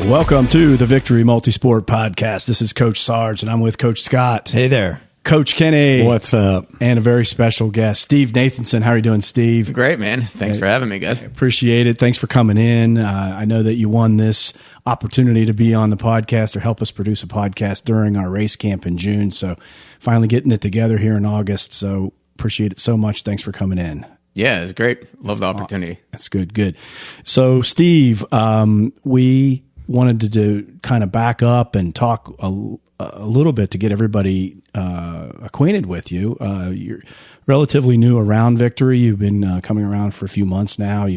Welcome to the Victory Multisport Podcast. This is Coach Sarge, and I'm with Coach Scott. Hey there. Coach Kenny. What's up? And a very special guest, Steve Nathenson. How are you doing, Steve? Great, man. Thanks for having me, guys. Appreciate it. Thanks for coming in. I know that you won this opportunity to be on the podcast or help us produce a podcast during our race camp in June. So finally getting it together here in August. So appreciate it so much. Thanks for coming in. Yeah, it's great. Love the opportunity. That's good. Good. So, Steve, we wanted to do kind of back up and talk a little bit to get everybody acquainted with you. You're relatively new around Victory. You've been coming around for a few months now.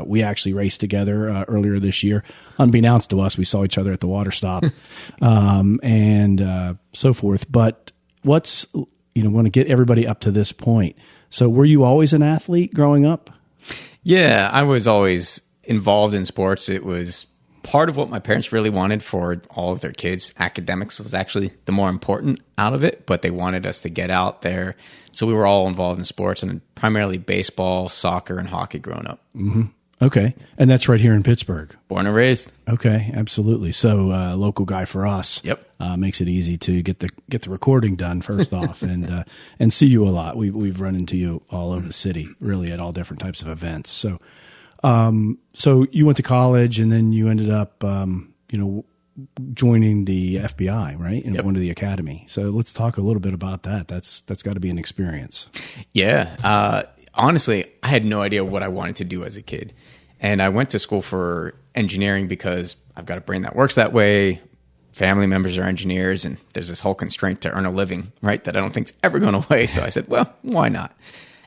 We actually raced together earlier this year. Unbeknownst to us, we saw each other at the water stop and so forth. But want to get everybody up to this point. So were you always an athlete growing up? Yeah, I was always involved in sports. It was part of what my parents really wanted for all of their kids. Academics was actually the more important out of it, but they wanted us to get out there. So we were all involved in sports, and primarily baseball, soccer, and hockey growing up. Mm-hmm. Okay. And that's right here in Pittsburgh. Born and raised. Okay, absolutely. So local guy for us. Yep. Makes it easy to get the recording done first off and see you a lot. We've run into you all over the city, really at all different types of events. So so you went to college and then you ended up joining the FBI, right? And Yep. going to the academy. So let's talk a little bit about that. That's got to be an experience. Yeah. Honestly, I had no idea what I wanted to do as a kid. And I went to school for engineering because I've got a brain that works that way. Family members are engineers, and there's this whole constraint to earn a living, right, that I don't think's ever going away. So I said, well, why not?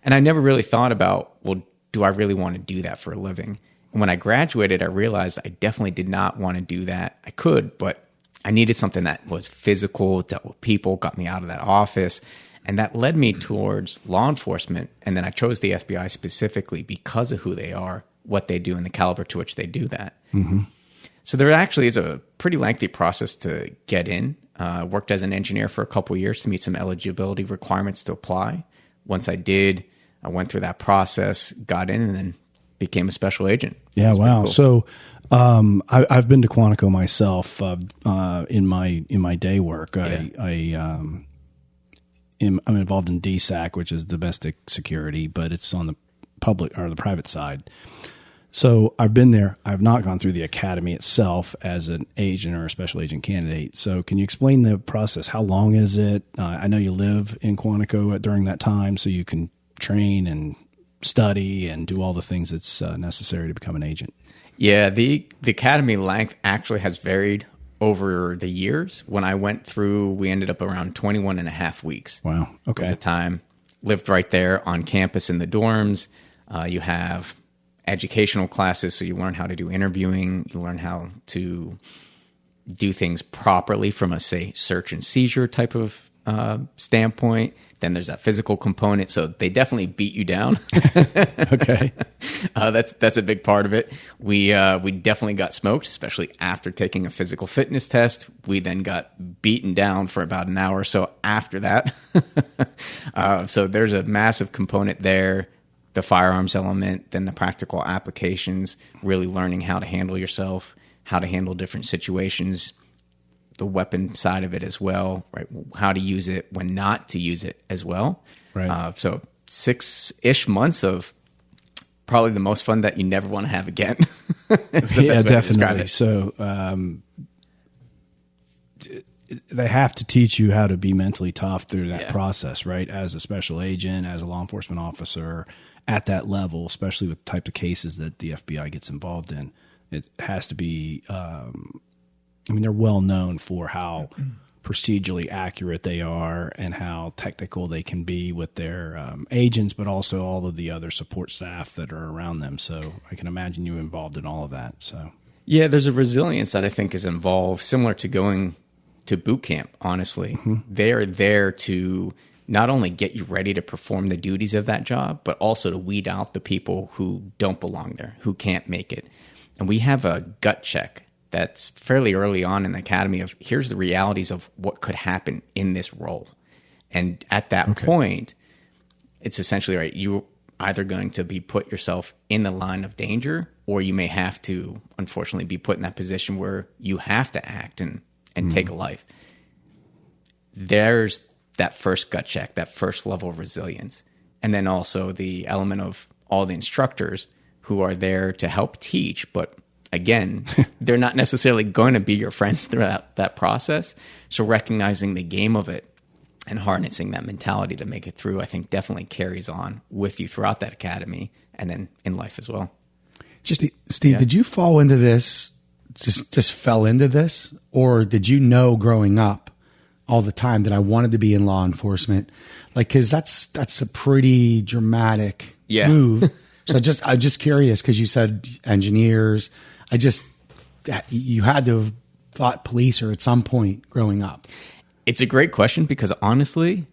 And I never really thought about, well, do I really want to do that for a living? And when I graduated, I realized I definitely did not want to do that. I could, but I needed something that was physical, dealt with people, got me out of that office. And that led me towards law enforcement. And then I chose the FBI specifically because of who they are, what they do, and the caliber to which they do that. Mm-hmm. So there actually is a pretty lengthy process to get in. Worked as an engineer for a couple of years to meet some eligibility requirements to apply. Once I did, I went through that process, got in, and then became a special agent. Yeah, wow. Cool. So I've been to Quantico myself in my day work. Yeah. I'm involved in DSAC, which is domestic security, but it's on the public or the private side. So I've been there. I've not gone through the academy itself as an agent or a special agent candidate. So can you explain the process? How long is it? I know you live in Quantico during that time, so you can train and study and do all the things that's necessary to become an agent. Yeah, the academy length actually has varied over the years. When I went through, we ended up around 21 and a half weeks. Wow. Okay. Was the time. Lived right there on campus in the dorms. You have educational classes, so you learn how to do interviewing. You learn how to do things properly from a, say, search and seizure type of standpoint. Then there's that physical component. So they definitely beat you down. Okay. That's a big part of it. We definitely got smoked, especially after taking a physical fitness test. We then got beaten down for about an hour or so after that. So there's a massive component there, the firearms element, then the practical applications, really learning how to handle yourself, how to handle different situations, the weapon side of it as well, right? How to use it, when not to use it as well. Right. So 6-ish months of probably the most fun that you never want to have again. Yeah, definitely. So they have to teach you how to be mentally tough through that process, right? As a special agent, as a law enforcement officer, at that level, especially with the type of cases that the FBI gets involved in, it has to be. They're well known for how procedurally accurate they are and how technical they can be with their agents, but also all of the other support staff that are around them. So I can imagine you involved in all of that. So yeah, there's a resilience that I think is involved, similar to going to boot camp. Honestly, they are there to not only get you ready to perform the duties of that job, but also to weed out the people who don't belong there, who can't make it. And we have a gut check that's fairly early on in the academy of here's the realities of what could happen in this role. And at that point, it's essentially, right, either going to be put yourself in the line of danger, or you may have to, unfortunately, be put in that position where you have to act and take a life. There's that first gut check, that first level of resilience. And then also the element of all the instructors who are there to help teach, but again, they're not necessarily going to be your friends throughout that process. So recognizing the game of it and harnessing that mentality to make it through, I think definitely carries on with you throughout that academy and then in life as well. Steve, did you fall into this, just fell into this? Or did you know growing up all the time that I wanted to be in law enforcement? Like, cause that's a pretty dramatic move. So I'm just curious, cause you said engineers. You had to have thought police or at some point growing up. It's a great question because honestly,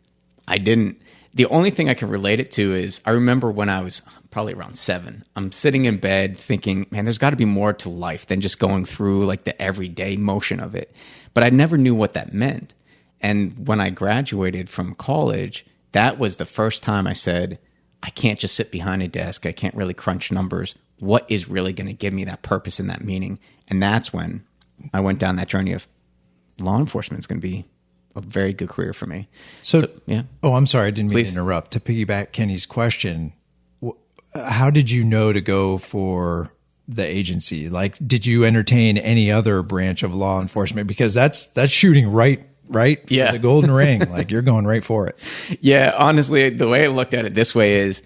I didn't. The only thing I can relate it to is I remember when I was probably around 7, I'm sitting in bed thinking, man, there's got to be more to life than just going through like the everyday motion of it. But I never knew what that meant. And when I graduated from college, that was the first time I said, I can't just sit behind a desk. I can't really crunch numbers. What is really going to give me that purpose and that meaning? And that's when I went down that journey of law enforcement is going to be a very good career for me. So yeah. Oh, I'm sorry. I didn't mean to interrupt. To piggyback Kenny's question, how did you know to go for the agency? Like, did you entertain any other branch of law enforcement? Because that's shooting right for the golden ring. Like, you're going right for it. Yeah. Honestly, the way I looked at it this way is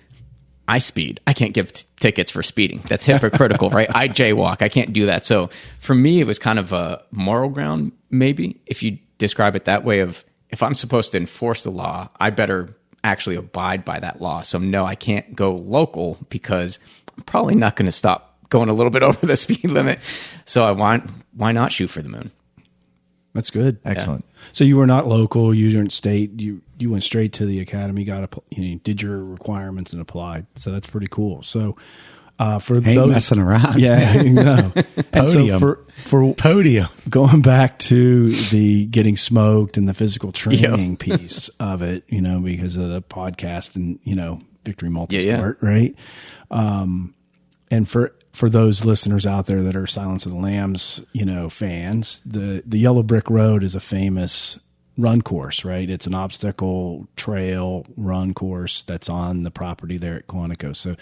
I speed. I can't give tickets for speeding. That's hypocritical, right? I jaywalk. I can't do that. So for me, it was kind of a moral ground, maybe, if you describe it that way, of if I'm supposed to enforce the law, I better actually abide by that law. So no, I can't go local because I'm probably not going to stop going a little bit over the speed limit. So why not shoot for the moon? That's good. Excellent. Yeah. So you were not local. You didn't state. You went straight to the academy. Did your requirements and applied. So that's pretty cool. So for those messing around, Podium. So for podium, going back to the getting smoked and the physical training piece of it, because of the podcast and Victory Multisport, right? And for those listeners out there that are Silence of the Lambs, fans, the Yellow Brick Road is a famous run course, right? It's an obstacle trail run course that's on the property there at Quantico. So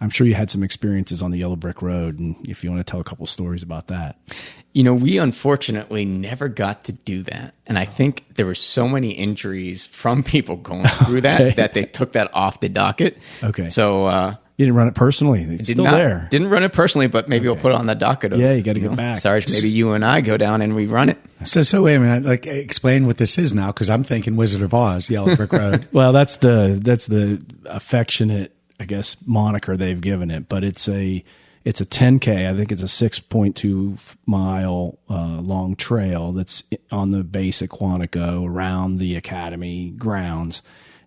I'm sure you had some experiences on the Yellow Brick Road, and if you want to tell a couple stories about that. We unfortunately never got to do that. And I think there were so many injuries from people going through that they took that off the docket. Okay. So, you didn't run it personally. It's still there. Didn't run it personally, but maybe we'll put it on the docket. You got to get back. Sarge, maybe you and I go down and we run it. So wait a minute. Like, explain what this is now, because I'm thinking Wizard of Oz, Yellow Brick Road. Well, that's the affectionate, I guess, moniker they've given it. But it's a 10K. I think it's a 6.2 mile long trail that's on the base at Quantico around the academy grounds.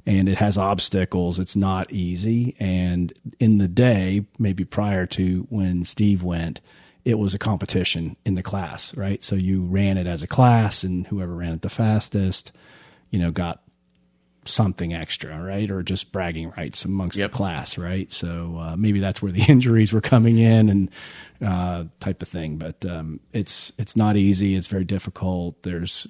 And it has obstacles. It's not easy. And in the day, maybe prior to when Steve went, it was a competition in the class, right? So you ran it as a class, and whoever ran it the fastest, got something extra, right? Or just bragging rights amongst the class, right? So maybe that's where the injuries were coming in and type of thing. But it's not easy. It's very difficult. There's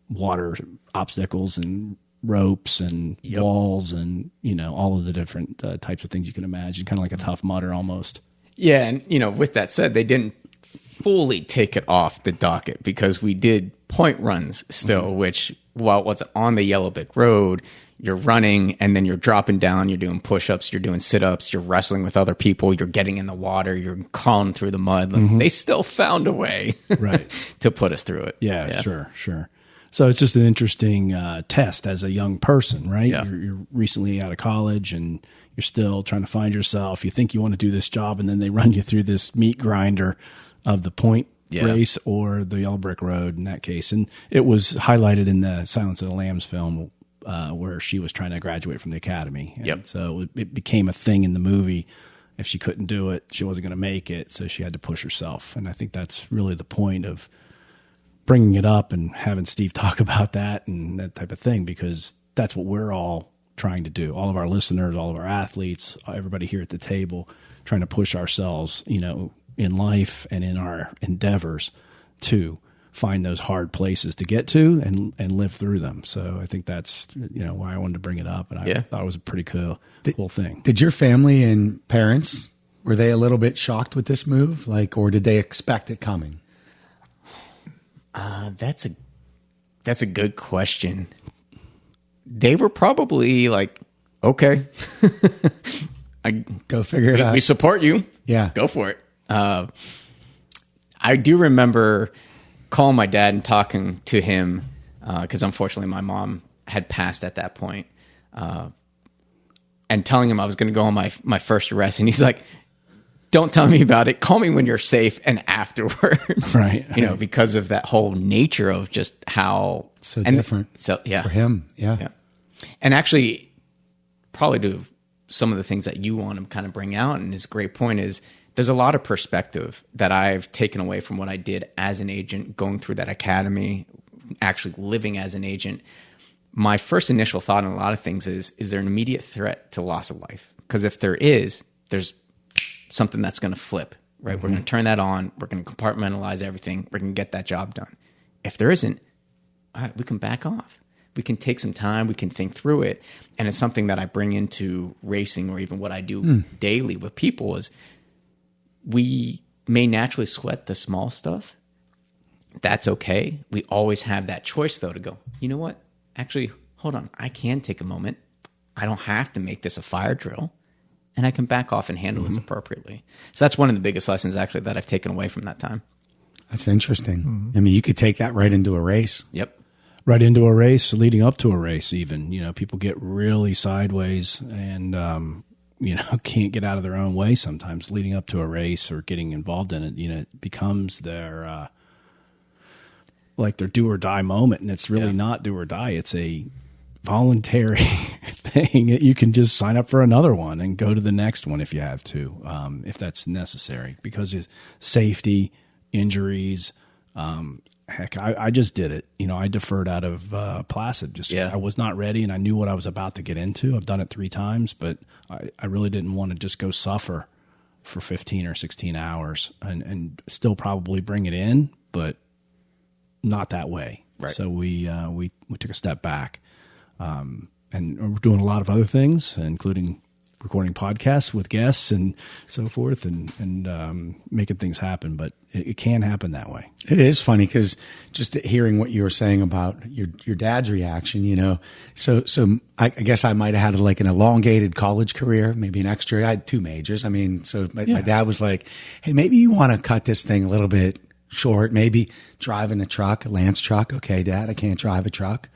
water obstacles and ropes and walls and all of the different types of things you can imagine, kind of like a Tough Mudder almost. Yeah, and with that said, they didn't fully take it off the docket because we did point runs still, which while it wasn't on the Yellow Brick Road, you're running and then you're dropping down, you're doing push-ups, you're doing sit-ups, you're wrestling with other people, you're getting in the water, you're crawling through the mud. They still found a way to put us through it. Yeah. Sure. So it's just an interesting test as a young person, right? Yeah. You're recently out of college and you're still trying to find yourself. You think you want to do this job, and then they run you through this meat grinder of the point race or the Yellow Brick Road in that case. And it was highlighted in the Silence of the Lambs film where she was trying to graduate from the academy. And so it became a thing in the movie. If she couldn't do it, she wasn't going to make it. So she had to push herself. And I think that's really the point of bringing it up and having Steve talk about that and that type of thing, because that's what we're all trying to do. All of our listeners, all of our athletes, everybody here at the table, trying to push ourselves, in life and in our endeavors to find those hard places to get to and live through them. So I think that's, why I wanted to bring it up. And I thought it was a pretty cool thing. Did your family and parents, were they a little bit shocked with this move? Or did they expect it coming? That's a good question. They were probably like, okay, go figure it out. We support you. Yeah. Go for it. I do remember calling my dad and talking to him, because unfortunately my mom had passed at that point, and telling him I was going to go on my first arrest. And he's like, don't tell me about it. Call me when you're safe and afterwards. Right. Because of that whole nature of just how so different. So yeah, for him. Yeah. And actually probably to some of the things that you want to kind of bring out. And his great point is there's a lot of perspective that I've taken away from what I did as an agent, going through that academy, actually living as an agent. My first initial thought on a lot of things is there an immediate threat to loss of life? Because if there is, there's something that's going to flip, right? Mm-hmm. We're going to turn that on. We're going to compartmentalize everything. We're going to get that job done. If there isn't, all right, we can back off. We can take some time. We can think through it. And it's something that I bring into racing, or even what I do daily with people, is we may naturally sweat the small stuff. That's okay. We always have that choice, though, to go, you know what? Actually, hold on. I can take a moment. I don't have to make this a fire drill. And I can back off and handle this appropriately. So that's one of the biggest lessons, actually, that I've taken away from that time. That's interesting. Mm-hmm. I mean, you could take that right into a race. Yep. Right into a race, leading up to a race even. People get really sideways and, can't get out of their own way sometimes leading up to a race or getting involved in it. It becomes their, like their do or die moment. And it's really not do or die. It's a voluntary thing. You can just sign up for another one and go to the next one if you have to, if that's necessary, because it's safety, injuries. Heck, I just did it. I deferred out of Placid. I was not ready, and I knew what I was about to get into. I've done it 3 times, but I really didn't want to just go suffer for 15 or 16 hours and still probably bring it in, but not that way. Right. So we took a step back. And we're doing a lot of other things, including recording podcasts with guests and so forth, and making things happen. But it can happen that way. It is funny because just hearing what you were saying about your dad's reaction, so I guess I might have had like an elongated college career, maybe an extra. I had 2 majors. I mean, so my dad was like, "Hey, maybe you want to cut this thing a little bit short. Maybe driving a Lance truck. Okay, Dad, I can't drive a truck."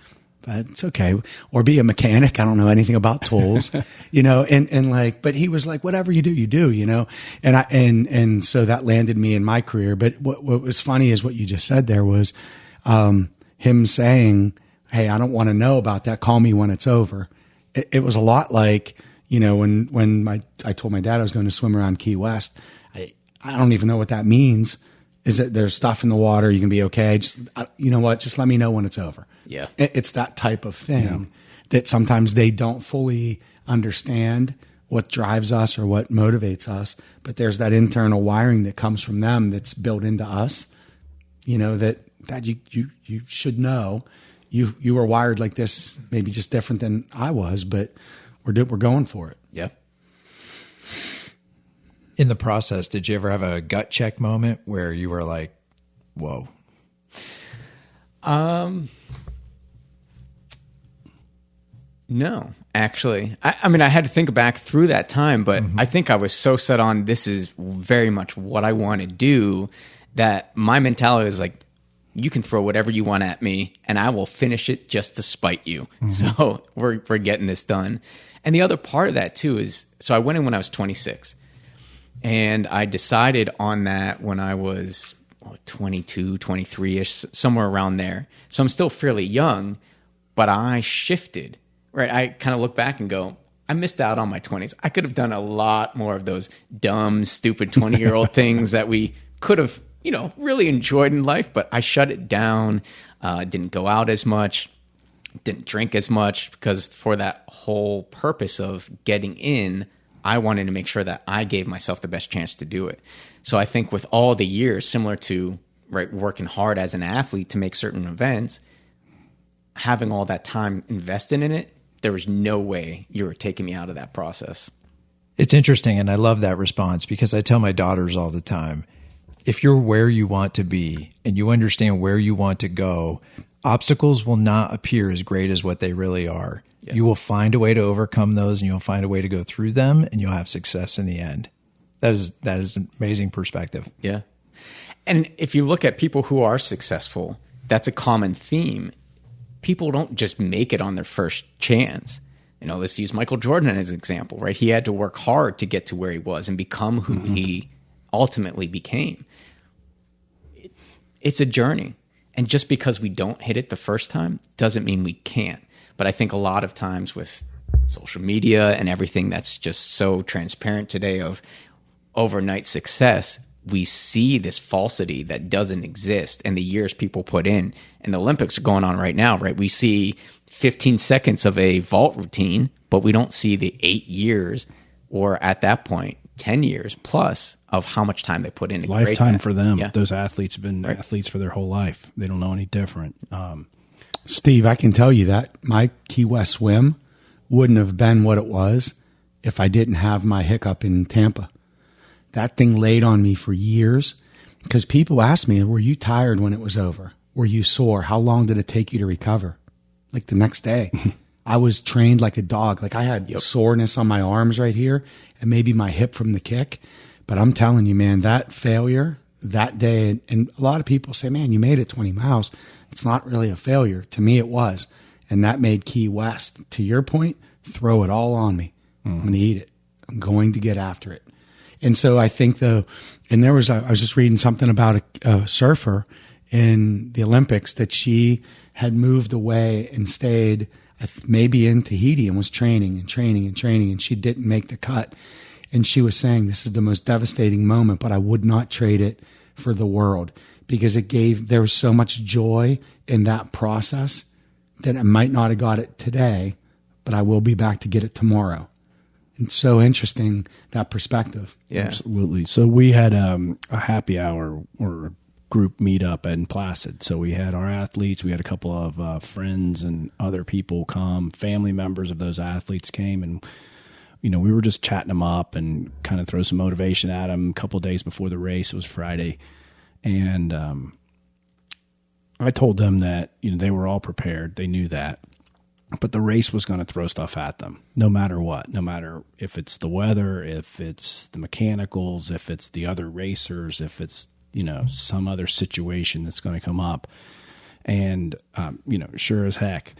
But it's okay. Or be a mechanic. I don't know anything about tools, but he was like, whatever you do, and so that landed me in my career. But what was funny is what you just said there was, him saying, "Hey, I don't want to know about that. Call me when it's over." It was a lot like, when I told my dad I was going to swim around Key West. I don't even know what that means. Is that there's stuff in the water? You can be okay. Just, you know what? Just let me know when it's over. Yeah. It's that type of thing that sometimes they don't fully understand what drives us or what motivates us. But there's that internal wiring that comes from them that's built into us, that you should know. You were wired like this, maybe just different than I was, but we're going for it. Yeah. In the process, did you ever have a gut check moment where you were like, whoa? No, actually. I mean, I had to think back through that time, but I think I was so set on this is very much what I want to do that my mentality was like, you can throw whatever you want at me and I will finish it just to spite you. So we're getting this done. And the other part of that too is, so I went in when I was 26. And I decided on that when I was 22, 23-ish, somewhere around there. So I'm still fairly young, but I shifted, right? I kind of look back and go, I missed out on my 20s. I could have done a lot more of those dumb, stupid 20-year-old things that we could have, really enjoyed in life, but I shut it down, didn't go out as much. didn't drink as much, because for that whole purpose of getting in, I wanted to make sure that I gave myself the best chance to do it. So I think with all the years, similar to working hard as an athlete to make certain events, having all that time invested in it, there was no way you were taking me out of that process. It's interesting, and I love that response, because I tell my daughters all the time, if you're where you want to be and you understand where you want to go, obstacles will not appear as great as what they really are. Yeah. You will find a way to overcome those, and you'll find a way to go through them, and you'll have success in the end. That is an amazing perspective. Yeah. And if you look at people who are successful, that's a common theme. People don't just make it on their first chance. Let's use Michael Jordan as an example, right? He had to work hard to get to where he was and become who he ultimately became. It's a journey. And just because we don't hit it the first time doesn't mean we can't. But I think a lot of times with social media and everything that's just so transparent today of overnight success, we see this falsity that doesn't exist, and the years people put in. And the Olympics are going on right now, right? We see 15 seconds of a vault routine, but we don't see the 8 years, or at that point, 10 years plus of how much time they put in. Lifetime for them. Yeah. Those athletes have been athletes for their whole life. They don't know any different. Steve, I can tell you that my Key West swim wouldn't have been what it was if I didn't have my hiccup in Tampa. That thing laid on me for years, because people asked me, were you tired when it was over? Were you sore? How long did it take you to recover? Like the next day. I was trained like a dog. Like I had soreness on my arms right here and maybe my hip from the kick. But I'm telling you, man, that failure that day, and a lot of people say, man, you made it 20 miles. It's not really a failure. To me, it was. And that made Key West, to your point, throw it all on me. I'm going to eat it. I'm going to get after it. And so I think I was just reading something about a surfer in the Olympics that she had moved away and stayed maybe in Tahiti and was training, and she didn't make the cut. And she was saying, this is the most devastating moment, but I would not trade it for the world, because there was so much joy in that process that I might not have got it today, but I will be back to get it tomorrow. It's so interesting, that perspective. Yeah, absolutely. So we had a happy hour or group meetup in Placid. So we had our athletes, we had a couple of friends and other people come, family members of those athletes came, and we were just chatting them up and kind of throw some motivation at them. A couple of days before the race, it was Friday, and I told them that they were all prepared. They knew that. But the race was going to throw stuff at them, no matter what, no matter if it's the weather, if it's the mechanicals, if it's the other racers, if it's, some other situation that's going to come up. And, sure as heck,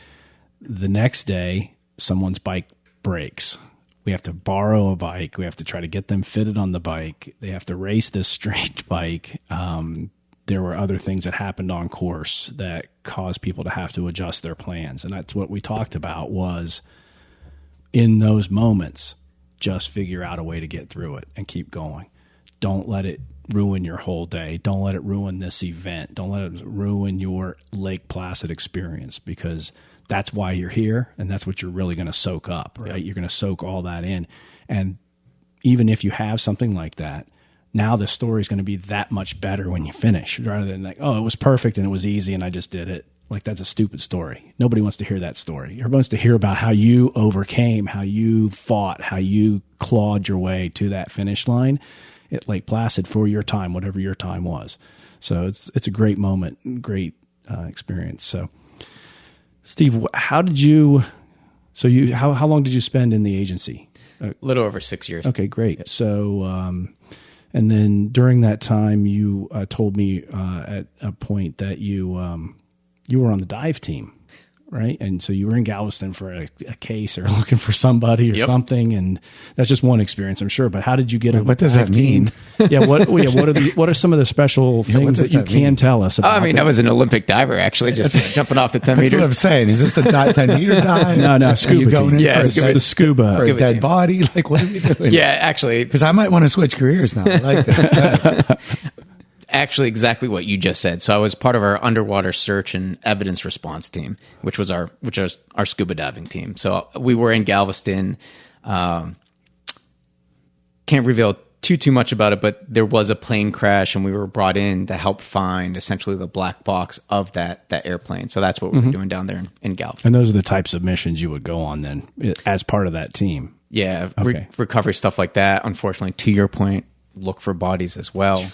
the next day, someone's bike breaks. We have to borrow a bike. We have to try to get them fitted on the bike. They have to race this strange bike. There were other things that happened on course that caused people to have to adjust their plans. And that's what we talked about, was in those moments, just figure out a way to get through it and keep going. Don't let it ruin your whole day. Don't let it ruin this event. Don't let it ruin your Lake Placid experience, because that's why you're here, and that's what you're really going to soak up, right? Yep. You're going to soak all that in. And even if you have something like that, now the story is going to be that much better when you finish, rather than like, oh, it was perfect and it was easy and I just did it. Like, that's a stupid story. Nobody wants to hear that story. Everybody wants to hear about how you overcame, how you fought, how you clawed your way to that finish line at Lake Placid for your time, whatever your time was. So it's a great moment, great experience. So, Steve, how long did you spend in the agency? A little over 6 years. Okay, great. Yeah. So, and then during that time, you told me at a point that you were on the dive team, right? And so you were in Galveston for a case or looking for somebody or something, and that's just one experience, I'm sure. But how did you get? What does that mean? What are some of the special things that you can tell us about? I was an Olympic diver, actually, just jumping off the 10 meters. That's what I'm saying. Is this a 10-meter dive? No, scuba team. Yeah, the scuba. For a dead team. Body? Like, what are we doing? Yeah, actually. Because I might want to switch careers now. I like that. actually exactly what you just said. So I was part of our underwater search and evidence response team, which was our scuba diving team. So we were in Galveston. Can't reveal too much about it, but there was a plane crash and we were brought in to help find essentially the black box of that airplane. So that's what we were doing down there in Galveston. And those are the types of missions you would go on then as part of that team. Yeah. Okay. Recovery stuff like that. Unfortunately, to your point, look for bodies as well.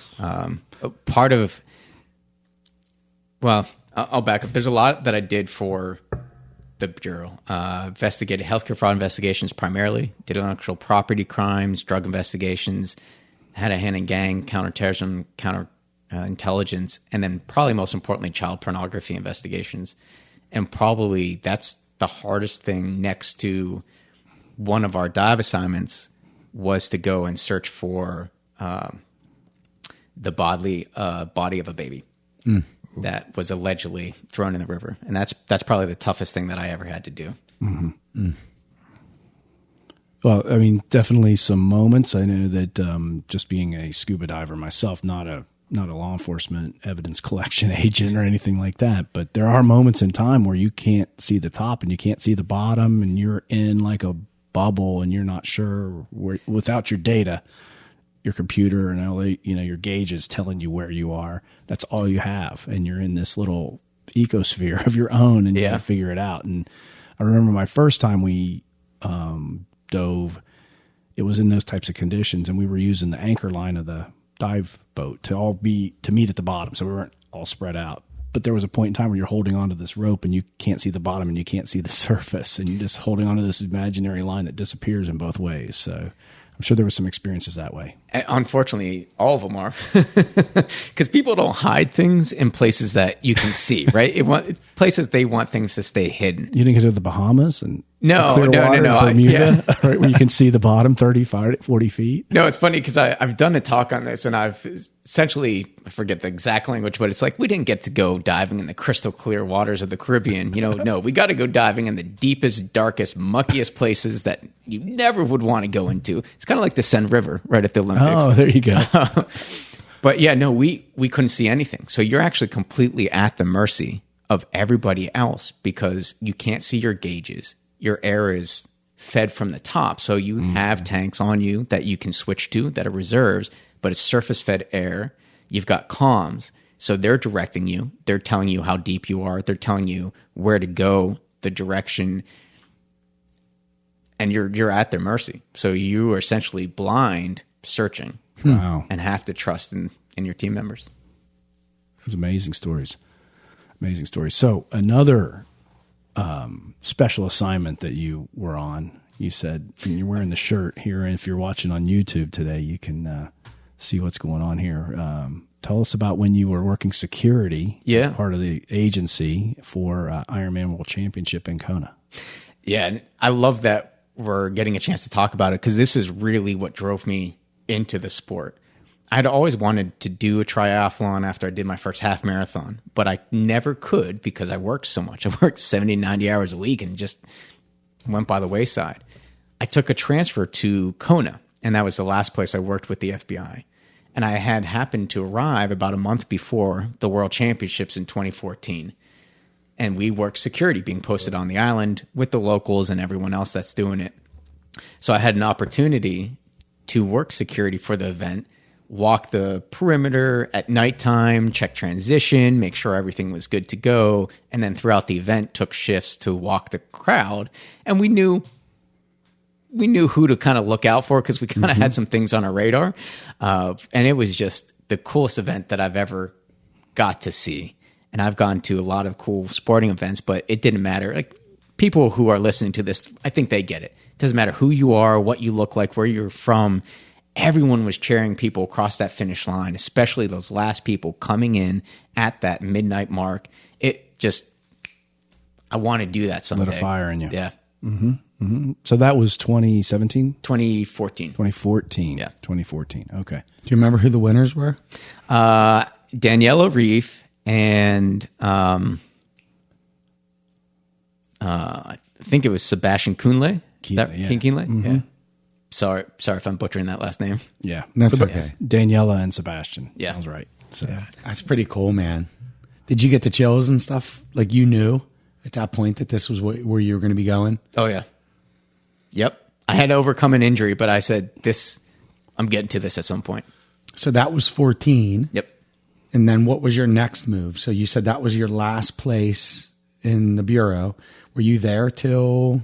Part of, well, I'll back up. There's a lot that I did for the Bureau. Investigated healthcare fraud investigations primarily, did intellectual property crimes, drug investigations, had a hand in gang, counterterrorism, intelligence, and then probably most importantly, child pornography investigations. And probably that's the hardest thing next to one of our dive assignments was to go and search for the body of a baby that was allegedly thrown in the river. And that's probably the toughest thing that I ever had to do. Mm-hmm. Mm. Well, I mean, definitely some moments. I know that just being a scuba diver myself, not a law enforcement evidence collection agent or anything like that, but there are moments in time where you can't see the top and you can't see the bottom and you're in like a bubble and you're not sure where, without your data, your computer and all, your gauge is telling you where you are. That's all you have. And you're in this little ecosphere of your own and you got to figure it out. And I remember my first time we dove, it was in those types of conditions and we were using the anchor line of the dive boat to meet at the bottom. So we weren't all spread out. But there was a point in time where you're holding onto this rope and you can't see the bottom and you can't see the surface and you're just holding onto this imaginary line that disappears in both ways. So I'm sure there were some experiences that way. Unfortunately, all of them are. Because people don't hide things in places that you can see, right? Places they want things to stay hidden. You didn't go to the Bahamas and no, Bermuda, right, where you can see the bottom 35, 40 feet? No, it's funny because I've done a talk on this and I've essentially, I forget the exact language, but it's like we didn't get to go diving in the crystal clear waters of the Caribbean. No, we got to go diving in the deepest, darkest, muckiest places that you never would want to go into. It's kind of like the Seine River right at the Olympics. Oh, there you go. But yeah, no, we couldn't see anything. So you're actually completely at the mercy of everybody else because you can't see your gauges. Your air is fed from the top. So you have tanks on you that you can switch to that are reserves, but it's surface fed air. You've got comms. So they're directing you. They're telling you how deep you are. They're telling you where to go, the direction, and you're at their mercy. So you are essentially blind searching. Wow. And have to trust in your team members. Those amazing stories. Amazing stories. So another special assignment that you were on, you said, and you're wearing the shirt here, and if you're watching on YouTube today, you can see what's going on here. Tell us about when you were working security as part of the agency for Ironman World Championship in Kona. Yeah, and I love that we're getting a chance to talk about it because this is really what drove me into the sport. I'd always wanted to do a triathlon after I did my first half marathon, but I never could because I worked so much. I worked 70, 90 hours a week and just went by the wayside. I took a transfer to Kona, and that was the last place I worked with the FBI. And I had happened to arrive about a month before the World Championships in 2014. And we worked security being posted on the island with the locals and everyone else that's doing it. So I had an opportunity to work security for the event, walk the perimeter at nighttime, check transition, make sure everything was good to go, and then throughout the event took shifts to walk the crowd. And we knew who to kind of look out for because we kind of had some things on our radar. And it was just the coolest event that I've ever got to see. And I've gone to a lot of cool sporting events, but it didn't matter. Like people who are listening to this, I think they get it. It doesn't matter who you are, what you look like, where you're from. Everyone was cheering people across that finish line, especially those last people coming in at that midnight mark. It just, I want to do that someday. Lit a fire in you. Yeah. Mm-hmm. Mm-hmm. So that was 2017? 2014. 2014. Yeah. 2014. Okay. Do you remember who the winners were? Daniela Reef and I think it was Sebastian Kuhnle. Kienle. Mm-hmm. Yeah. Sorry if I'm butchering that last name. Yeah. That's okay. Daniela and Sebastian. Yeah. Sounds right. So That's pretty cool, man. Did you get the chills and stuff? Like you knew at that point that this was where you were going to be going? Oh, yeah. Yep. I had to overcome an injury, but I said, I'm getting to this at some point. So that was 14. Yep. And then what was your next move? So you said that was your last place in the Bureau. Were you there till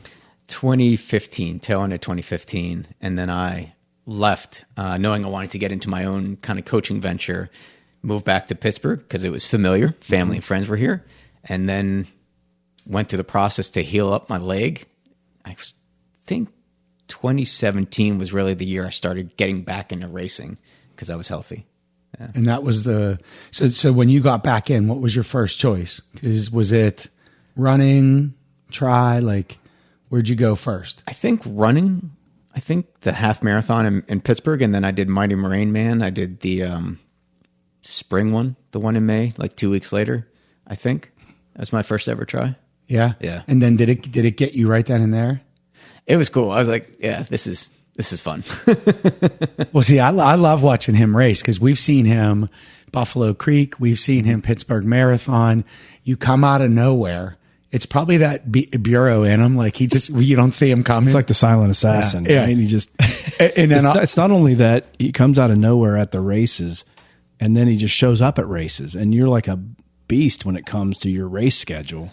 2015, tail end of 2015. And then I left knowing I wanted to get into my own kind of coaching venture, moved back to Pittsburgh because it was familiar. Family and friends were here. And then went through the process to heal up my leg. I think 2017 was really the year I started getting back into racing because I was healthy. Yeah. And that was so when you got back in, what was your first choice? Was it running, try, like where'd you go first? I think running. I think the half marathon in Pittsburgh, and then I did Mighty Moraine Man. I did the spring one, the one in May, like 2 weeks later, I think. That's my first ever try. Yeah. Yeah. And then did it get you right then and there? It was cool. I was like, yeah, this is fun. Well, see, I love watching him race because we've seen him Buffalo Creek. We've seen him Pittsburgh Marathon. You come out of nowhere. It's probably that Bureau in him. Like you don't see him coming. it's like the silent assassin. Yeah. Right? He just, and then it's not only that he comes out of nowhere at the races and then he just shows up at races and you're like a beast when it comes to your race schedule.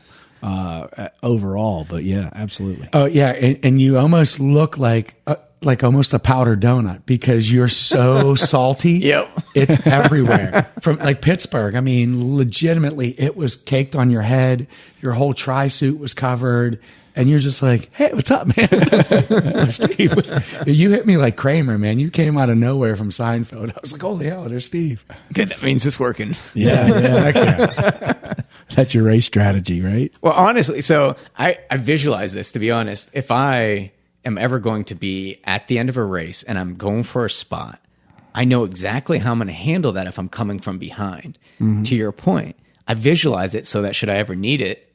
Overall, but yeah, absolutely. Oh yeah, and you almost look like almost a powdered donut because you're so salty. Yep, it's everywhere. From like Pittsburgh, I mean, legitimately, it was caked on your head. Your whole tri-suit was covered, and you're just like, "Hey, what's up, man?" Steve, you hit me like Kramer, man. You came out of nowhere from Seinfeld. I was like, "Holy hell, there's Steve." Good, that means it's working. Yeah. That's your race strategy, right? Well, honestly, so I visualize this, to be honest. If I am ever going to be at the end of a race and I'm going for a spot, I know exactly how I'm going to handle that if I'm coming from behind. Mm-hmm. To your point, I visualize it so that should I ever need it,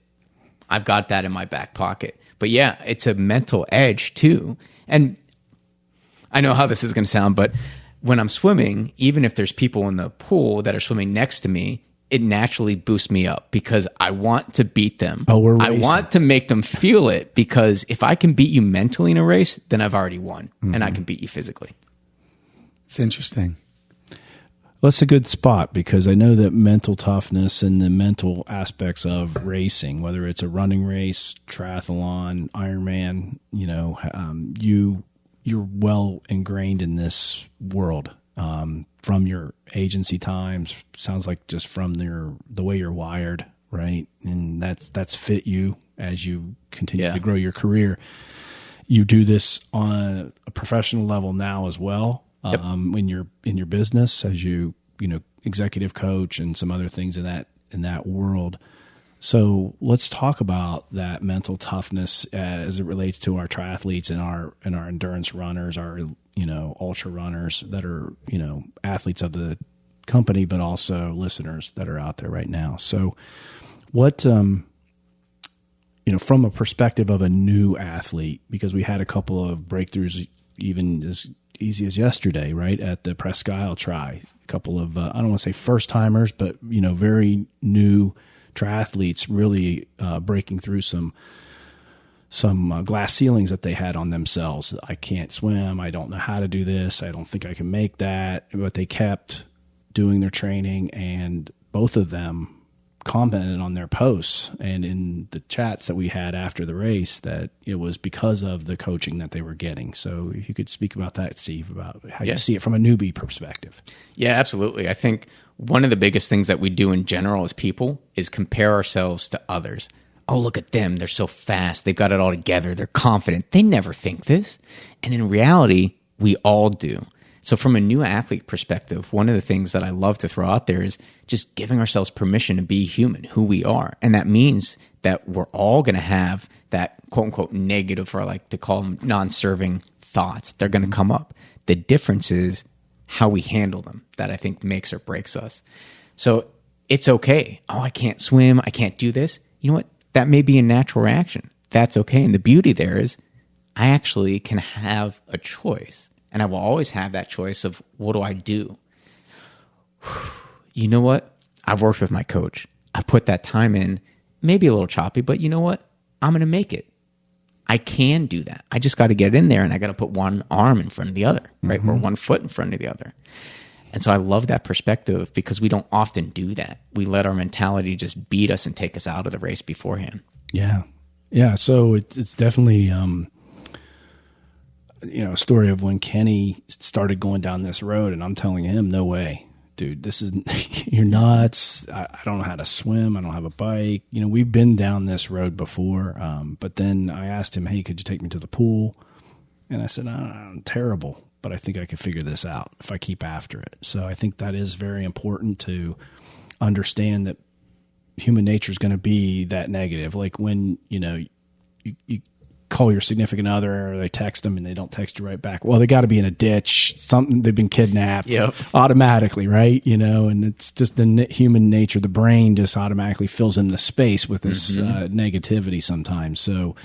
I've got that in my back pocket. But yeah, it's a mental edge too. And I know how this is going to sound, but when I'm swimming, even if there's people in the pool that are swimming next to me, it naturally boosts me up because I want to beat them. Oh, we're I racing. want to make them feel it because if I can beat you mentally in a race, then I've already won and I can beat you physically. It's interesting. Well, that's a good spot because I know that mental toughness and the mental aspects of racing, whether it's a running race, triathlon, Ironman, you're well ingrained in this world. From your agency times, sounds like just from the way you're wired, right? And that's fit you as you continue to grow your career. You do this on a professional level now as well. Yep. In your business as you executive coach and some other things in that world. So let's talk about that mental toughness as it relates to our triathletes and our endurance runners, our ultra runners that are athletes of the company, but also listeners that are out there right now. So what from a perspective of a new athlete, because we had a couple of breakthroughs even as easy as yesterday, right, at the Presque Isle Tri, a couple of I don't want to say first timers, but very new triathletes really breaking through some glass ceilings that they had on themselves. I can't swim. I don't know how to do this. I don't think I can make that. But they kept doing their training, and both of them commented on their posts and in the chats that we had after the race that it was because of the coaching that they were getting. So if you could speak about that, Steve, about how you see it from a newbie perspective. Yeah, absolutely. I think one of the biggest things that we do in general as people is compare ourselves to others. Oh, look at them. They're so fast. They've got it all together. They're confident. They never think this. And in reality, we all do. So from a new athlete perspective, one of the things that I love to throw out there is just giving ourselves permission to be human, who we are. And that means that we're all going to have that quote unquote negative, or I like to call them non-serving thoughts. They're going to come up. The difference is how we handle them that I think makes or breaks us. So it's okay. Oh, I can't swim. I can't do this. You know what? That may be a natural reaction. That's okay. And the beauty there is I actually can have a choice. And I will always have that choice of, what do I do? You know what? I've worked with my coach. I put that time in, maybe a little choppy, but you know what? I'm going to make it. I can do that. I just got to get in there, and I got to put one arm in front of the other, right? Or one foot in front of the other. And so I love that perspective, because we don't often do that. We let our mentality just beat us and take us out of the race beforehand. Yeah. Yeah. So it's definitely, a story of when Kenny started going down this road, and I'm telling him, no way, dude, this is, you're nuts. I don't know how to swim. I don't have a bike. We've been down this road before. But then I asked him, hey, could you take me to the pool? And I said, I'm terrible, but I think I could figure this out if I keep after it. So I think that is very important to understand that human nature is going to be that negative. Like when, you call your significant other, or they text them and they don't text you right back. Well, they got to be in a ditch, something, they've been kidnapped automatically, right? And it's just the human nature. The brain just automatically fills in the space with this negativity sometimes. So,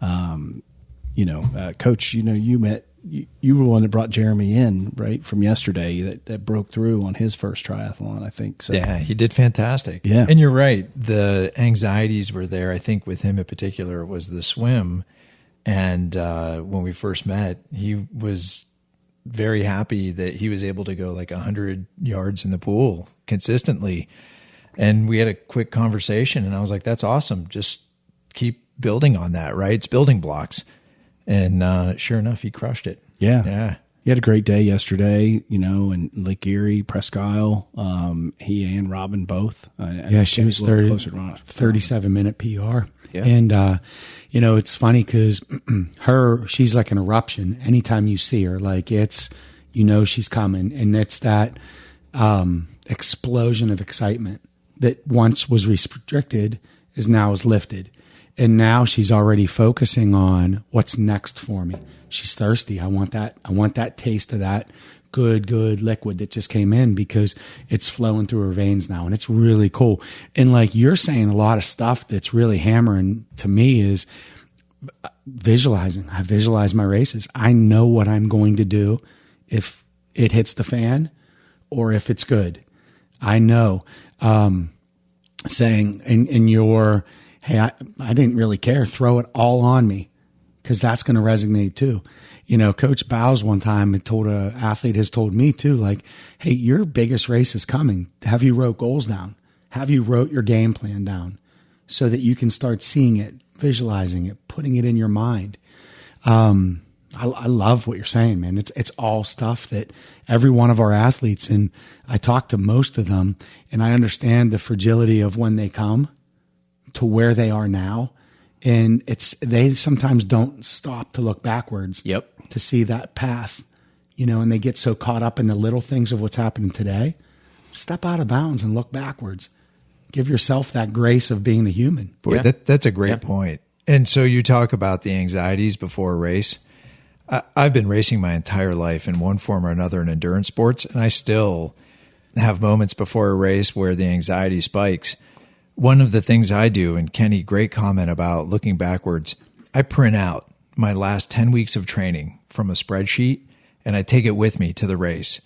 Coach, you were the one that brought Jeremy in, right, from yesterday that broke through on his first triathlon, I think. So. Yeah, he did fantastic. Yeah. And you're right. The anxieties were there. I think with him in particular was the swim. And when we first met, he was very happy that he was able to go like 100 yards in the pool consistently. And we had a quick conversation, and I was like, that's awesome. Just keep building on that, right? It's building blocks. And sure enough, he crushed it. Yeah. Yeah. He had a great day yesterday, in Lake Erie, Presque Isle. He and Robin both. She was 37-minute PR. Yeah. And, it's funny because she's like an eruption anytime you see her. Like it's, she's coming. And it's that explosion of excitement that once was restricted is lifted. And now she's already focusing on what's next for me. She's thirsty. I want that taste of that good liquid that just came in, because it's flowing through her veins now. And it's really cool. And like you're saying, a lot of stuff that's really hammering to me is visualizing. I visualize my races. I know what I'm going to do if it hits the fan or if it's good. I know, saying in your, hey, I didn't really care. Throw it all on me, because that's going to resonate too. Coach Bowes one time had told an athlete, has told me too, like, hey, your biggest race is coming. Have you wrote goals down? Have you wrote your game plan down so that you can start seeing it, visualizing it, putting it in your mind? I love what you're saying, man. It's all stuff that every one of our athletes, and I talk to most of them, and I understand the fragility of when they come to where they are now. And they sometimes don't stop to look backwards to see that path, and they get so caught up in the little things of what's happening today. Step out of bounds and look backwards. Give yourself that grace of being a human. Boy, that's a great point. And so you talk about the anxieties before a race. I've been racing my entire life in one form or another in endurance sports, and I still have moments before a race where the anxiety spikes. One of the things I do, and Kenny, great comment about looking backwards, I print out my last 10 weeks of training from a spreadsheet, and I take it with me to the race.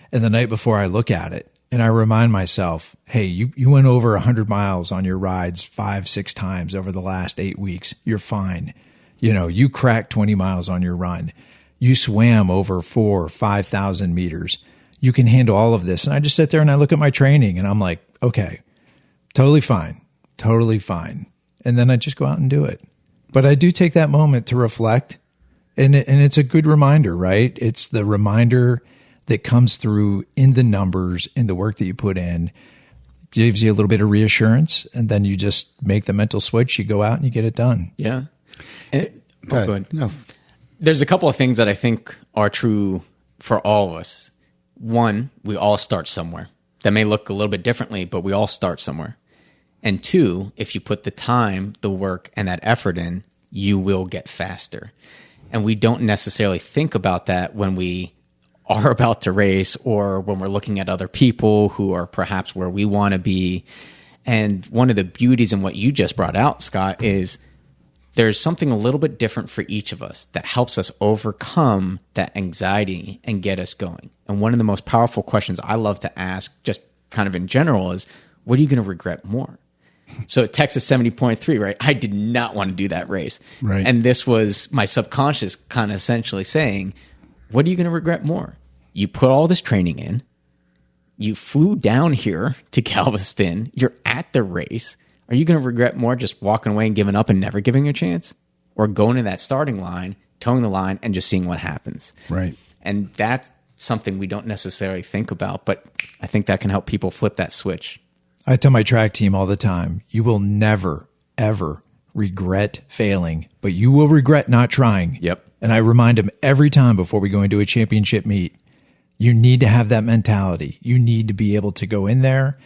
And the night before, I look at it, and I remind myself, hey, you went over 100 miles on your rides 5-6 times over the last 8 weeks. You're fine. You cracked 20 miles on your run. You swam over 4,000 or 5,000 meters. You can handle all of this. And I just sit there and I look at my training, and I'm like, okay, totally fine. And then I just go out and do it. But I do take that moment to reflect, and it's a good reminder, right? It's the reminder that comes through in the numbers, in the work that you put in, gives you a little bit of reassurance, and then you just make the mental switch. You go out and you get it done. Yeah. Go ahead. No. There's a couple of things that I think are true for all of us. One, we all start somewhere. That may look a little bit differently, but we all start somewhere. And two, if you put the time, the work, and that effort in, you will get faster. And we don't necessarily think about that when we are about to race or when we're looking at other people who are perhaps where we want to be. And one of the beauties in what you just brought out, Scott, is there's something a little bit different for each of us that helps us overcome that anxiety and get us going. And one of the most powerful questions I love to ask, just kind of in general, is what are you going to regret more? So at Texas 70.3, right? I did not want to do that race. Right. And this was my subconscious kind of essentially saying, what are you going to regret more? You put all this training in. You flew down here to Galveston. You're at the race. Are you going to regret more just walking away and giving up and never giving a chance? Or going to that starting line, towing the line, and just seeing what happens? Right. And that's something we don't necessarily think about, but I think that can help people flip that switch. I tell my track team all the time, you will never, ever regret failing, but you will regret not trying. Yep. And I remind them every time before we go into a championship meet, you need to have that mentality. You need to be able to go in there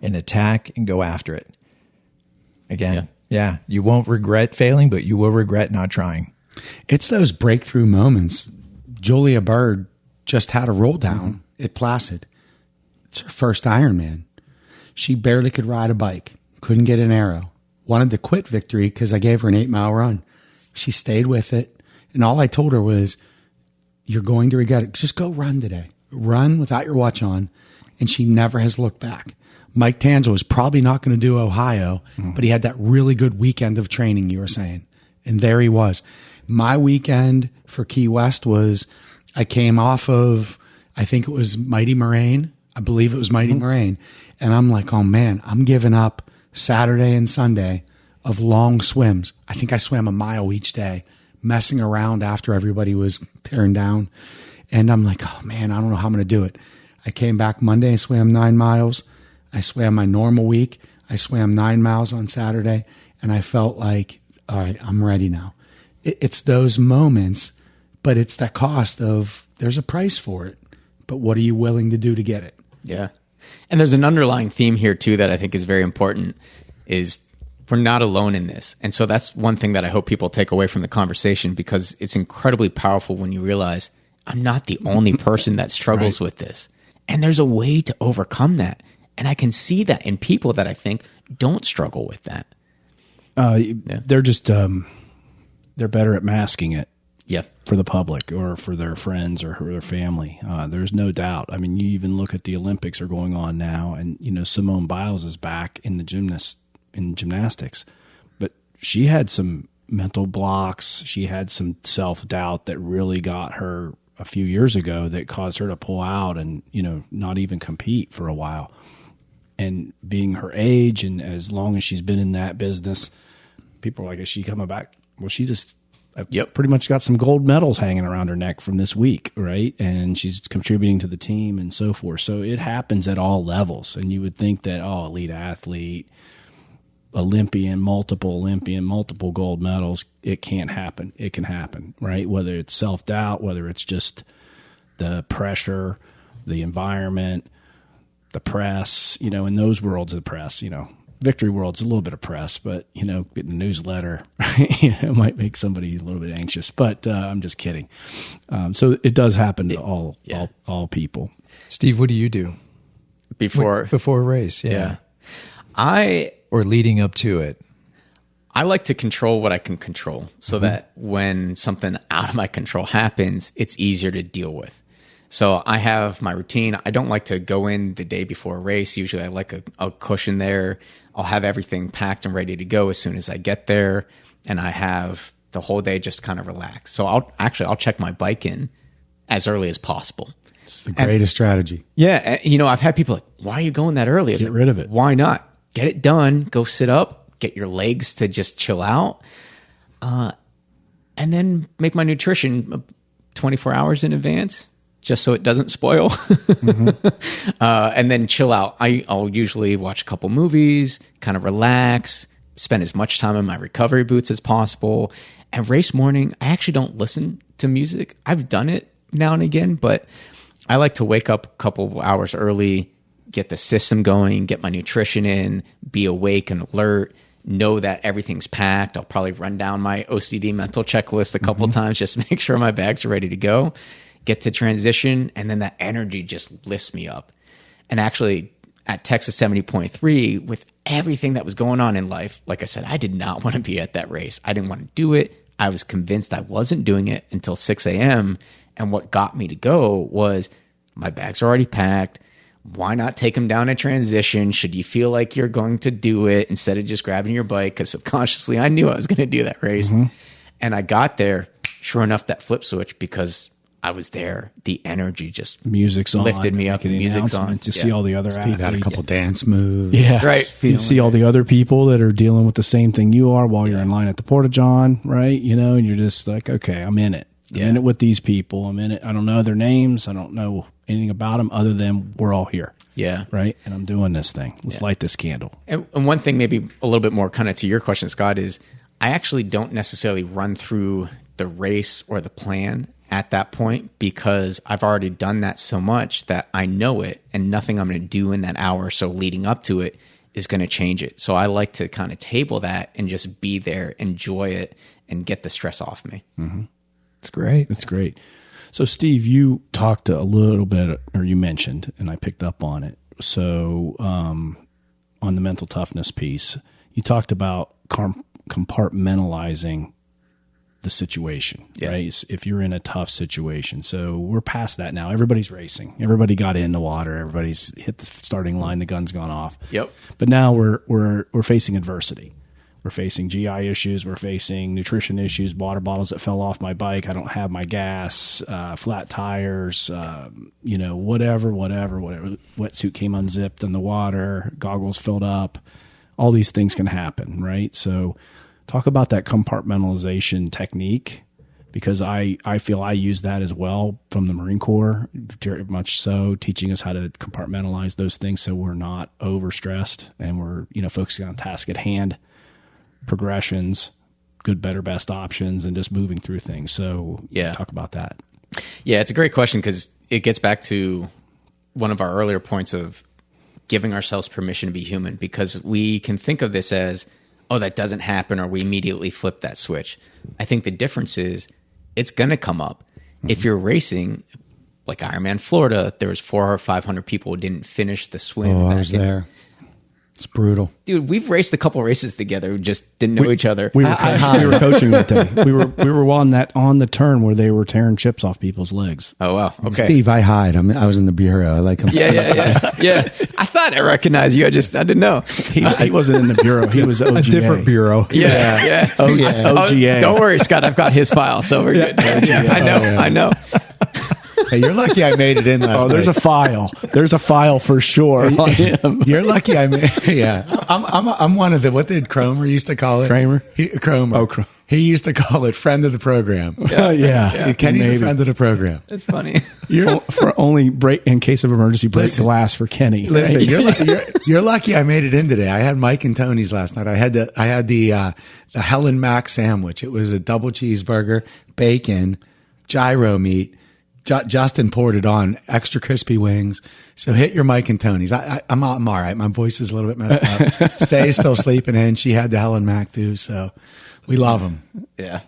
and attack and go after it. Again, yeah, you won't regret failing, but you will regret not trying. It's those breakthrough moments. Julia Bird just had a roll down at Placid. It's her first Ironman. She barely could ride a bike, couldn't get an arrow, wanted to quit Victory because I gave her an 8-mile run. She stayed with it. And all I told her was, you're going to regret it. Just go run today. Run without your watch on. And she never has looked back. Mike Tanza was probably not going to do Ohio, but he had that really good weekend of training you were saying. And there he was. My weekend for Key West was, I came off of, I think it was Mighty Moraine. I believe it was Mighty Moraine. And I'm like, oh man, I'm giving up Saturday and Sunday of long swims. I think I swam a mile each day, messing around after everybody was tearing down. And I'm like, oh man, I don't know how I'm going to do it. I came back Monday and swam 9 miles. I swam my normal week. I swam 9 miles on Saturday. And I felt like, all right, I'm ready now. It's those moments, but it's that cost of, there's a price for it. But what are you willing to do to get it? Yeah. And there's an underlying theme here too that I think is very important, is we're not alone in this. And so that's one thing that I hope people take away from the conversation, because it's incredibly powerful when you realize I'm not the only person that struggles with this. And there's a way to overcome that. And I can see that in people that I think don't struggle with that. They're just, they're better at masking it. Yeah. For the public or for their friends or their family. There's no doubt. I mean, you even look at the Olympics are going on now, and, you know, Simone Biles is back in the gymnastics, but she had some mental blocks. She had some self-doubt that really got her a few years ago that caused her to pull out and, you know, not even compete for a while. And being her age, and as long as she's been in that business, people are like, is she coming back? Well, she just pretty much got some gold medals hanging around her neck from this week, right? And she's contributing to the team and so forth. So it happens at all levels. And you would think that, oh, elite athlete, Olympian, multiple gold medals, it can't happen. It can happen, right? Whether it's self-doubt, whether it's just the pressure, the environment, the press, you know, in those worlds of the press, you know, Victory World's a little bit of press, but, you know, getting a newsletter might make somebody a little bit anxious, but I'm just kidding. So it does happen to all people. Steve, what do you do before a race? Yeah. Or leading up to it. I like to control what I can control so that when something out of my control happens, it's easier to deal with. So I have my routine. I don't like to go in the day before a race. Usually I like a cushion there. I'll have everything packed and ready to go as soon as I get there. And I have the whole day just kind of relax. So I'll check my bike in as early as possible. It's the greatest strategy. Yeah. You know, I've had people like, why are you going that early? Get rid of it. Why not? Get it done. Go sit up. Get your legs to just chill out. And then make my nutrition 24 hours in advance, just so it doesn't spoil. And then chill out. I'll usually watch a couple movies, kind of relax, spend as much time in my recovery boots as possible. And race morning, I actually don't listen to music. I've done it now and again, but I like to wake up a couple hours early, get the system going, get my nutrition in, be awake and alert, know that everything's packed. I'll probably run down my OCD mental checklist a couple times just to make sure my bags are ready to go. Get to transition, and then that energy just lifts me up. And actually, at Texas 70.3 with everything that was going on in life. Like I said, I did not want to be at that race. I didn't want to do it. I was convinced I wasn't doing it until 6 a.m. And what got me to go was my bags are already packed. Why not take them down in transition? Should you feel like you're going to do it instead of just grabbing your bike? Because subconsciously I knew I was going to do that race. And I got there, sure enough, that flip switch, because I was there. The energy just music's lifted on, me up. The music's on. To see all the other Steve athletes. had a couple dance moves. Yeah, right. You see all the other people that are dealing with the same thing you are while you're in line at the Porta-John, right? You know, and you're just like, okay, I'm in it. I'm in it with these people. I'm in it. I don't know their names. I don't know anything about them other than we're all here. Yeah. Right. And I'm doing this thing. Let's light this candle. And one thing maybe a little bit more kind of to your question, Scott, is I actually don't necessarily run through the race or the plan at that point, because I've already done that so much that I know it, and nothing I'm going to do in that hour or so leading up to it is going to change it. So I like to kind of table that and just be there, enjoy it, and get the stress off me. It's great. It's great. So, Steve, you talked a little bit, or you mentioned, and I picked up on it. So, on the mental toughness piece, you talked about compartmentalizing the situation, right? If you're in a tough situation. So we're past that now. Everybody's racing. Everybody got in the water. Everybody's hit the starting line. The gun's gone off. Yep. But now we're facing adversity. We're facing GI issues. We're facing nutrition issues, water bottles that fell off my bike. I don't have my gas, flat tires, whatever. Wetsuit came unzipped in the water, goggles filled up. All these things can happen, right? So talk about that compartmentalization technique, because I feel I use that as well from the Marine Corps, very much so, teaching us how to compartmentalize those things so we're not overstressed and we're, focusing on task at hand, progressions, good, better, best options, and just moving through things. So talk about that. Yeah, it's a great question, because it gets back to one of our earlier points of giving ourselves permission to be human, because we can think of this as, oh, that doesn't happen, or we immediately flip that switch. I think the difference is it's going to come up. If you're racing, like Ironman Florida, there was 400 or 500 people who didn't finish the swim. Oh, I was there. It's brutal. Dude, we've raced a couple races together who just didn't know each other. We were coaching that day. We were on the turn where they were tearing chips off people's legs. Oh, wow. Okay. Steve, I hide. I was in the bureau. I like him. Yeah. I thought I recognized you. I didn't know. He wasn't in the bureau. He was OGA. A different bureau. Yeah. OGA. Don't worry, Scott. I've got his file, so we're good. I know. Hey, you're lucky I made it in last night. There's a file. There's a file for sure on him. You're lucky I made. Yeah, I'm one of the. What did Cromer used to call it? Cromer. Oh, Cromer. He used to call it friend of the program. Yeah. Kenny's a friend of the program. That's funny. For only break in case of emergency, break glass for Kenny. Listen, you're lucky I made it in today. I had Mike and Tony's last night. I had the Helen Mac sandwich. It was a double cheeseburger, bacon, gyro meat. Justin poured it on, extra crispy wings. So hit your Mike and Tony's. I'm all right. My voice is a little bit messed up. Say's still sleeping in. She had the Helen Mac too. So we love them. Yeah.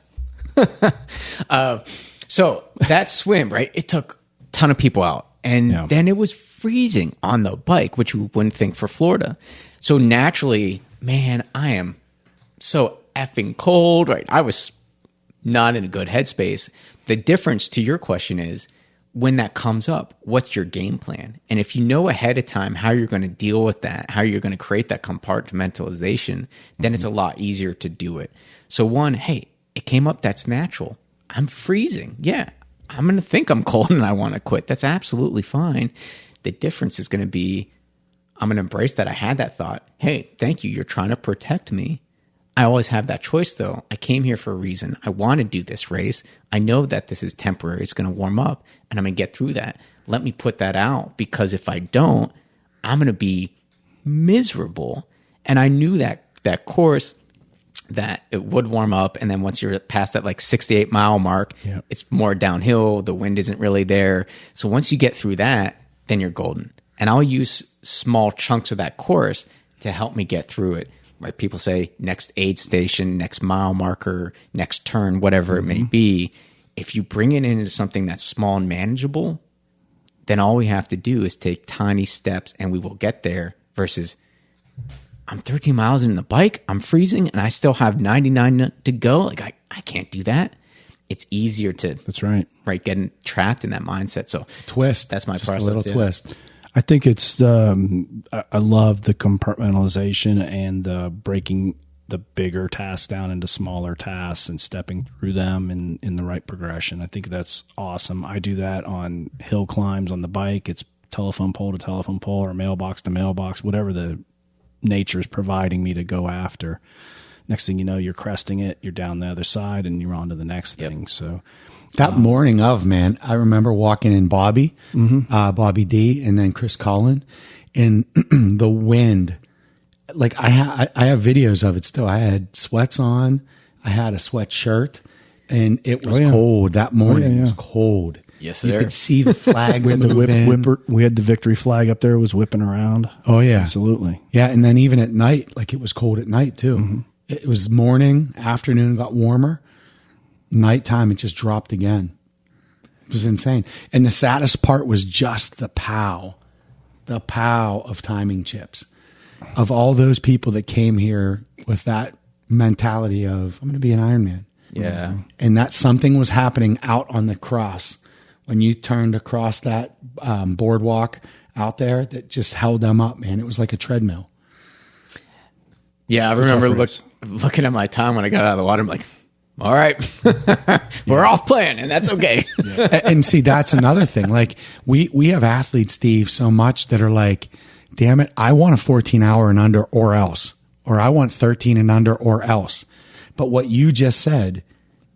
So that swim, right? It took a ton of people out. And then it was freezing on the bike, which you wouldn't think for Florida. So naturally, man, I am so effing cold, right? I was not in a good headspace. The difference to your question is when that comes up, what's your game plan? And if you know ahead of time how you're going to deal with that, how you're going to create that compartmentalization, then it's a lot easier to do it. So one, hey, it came up. That's natural. I'm freezing. Yeah, I'm going to think I'm cold and I want to quit. That's absolutely fine. The difference is going to be I'm going to embrace that I had that thought. Hey, thank you. You're trying to protect me. I always have that choice, though. I came here for a reason. I want to do this race. I know that this is temporary. It's going to warm up, and I'm going to get through that. Let me put that out, because if I don't, I'm going to be miserable. And I knew that course, that it would warm up, and then once you're past that 68 mile mark, it's more downhill. The wind isn't really there. So once you get through that, then you're golden. And I'll use small chunks of that course to help me get through it. Right? People say next aid station, next mile marker, next turn, whatever it may be. If you bring it into something that's small and manageable, then all we have to do is take tiny steps and we will get there, versus I'm 13 miles in the bike, I'm freezing, and I still have 99 to go. Like, I can't do that. It's easier to... That's right. Right, getting trapped in that mindset. So twist. That's my just process. A little twist. I think it's I love the compartmentalization and breaking the bigger tasks down into smaller tasks and stepping through them in the right progression. I think that's awesome. I do that on hill climbs on the bike. It's telephone pole to telephone pole or mailbox to mailbox, whatever the nature's providing me to go after. Next thing you know, you're cresting it, you're down the other side, and you're on to the next thing. So that morning of, man, I remember walking in Bobby, Bobby D, and then Chris Collin, and the wind. Like I have videos of it still. I had sweats on, I had a sweatshirt, and it was cold that morning. It was cold. Yes, sir. You could see the flags moving. We had the victory flag up there, was whipping around. Oh yeah, absolutely. Yeah, and then even at night, like it was cold at night too. It was morning, afternoon got warmer. Nighttime, it just dropped again. It was insane. And the saddest part was just the pow of timing chips. Of all those people that came here with that mentality of, I'm going to be an Ironman. Yeah. And that something was happening out on the cross when you turned across that boardwalk out there that just held them up, man. It was like a treadmill. Yeah, I remember looking at my time when I got out of the water. I'm like, all right, we're off plan, and that's okay. And see, that's another thing. Like we have athletes, Steve, so much that are like, damn it, I want a 14-hour and under or else, or I want 13 and under or else. But what you just said,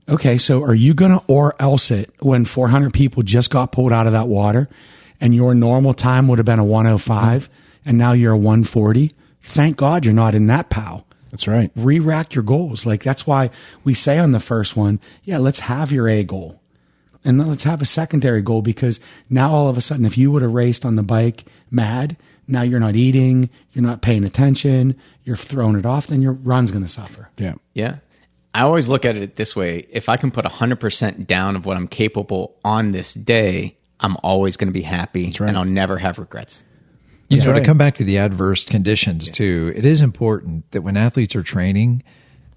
okay, so are you going to or else it when 400 people just got pulled out of that water and your normal time would have been a 105 and now you're a 140? Thank God you're not in that POW. That's right. Re-rack your goals. Like that's why we say on the first one, yeah, let's have your A goal. And then let's have a secondary goal, because now all of a sudden, if you would have raced on the bike mad, now you're not eating, you're not paying attention, you're throwing it off, then your run's going to suffer. Yeah. Yeah. I always look at it this way. If I can put 100% down of what I'm capable on this day, I'm always going to be happy, and I'll never have regrets. You know, to come back to the adverse conditions too, it is important that when athletes are training,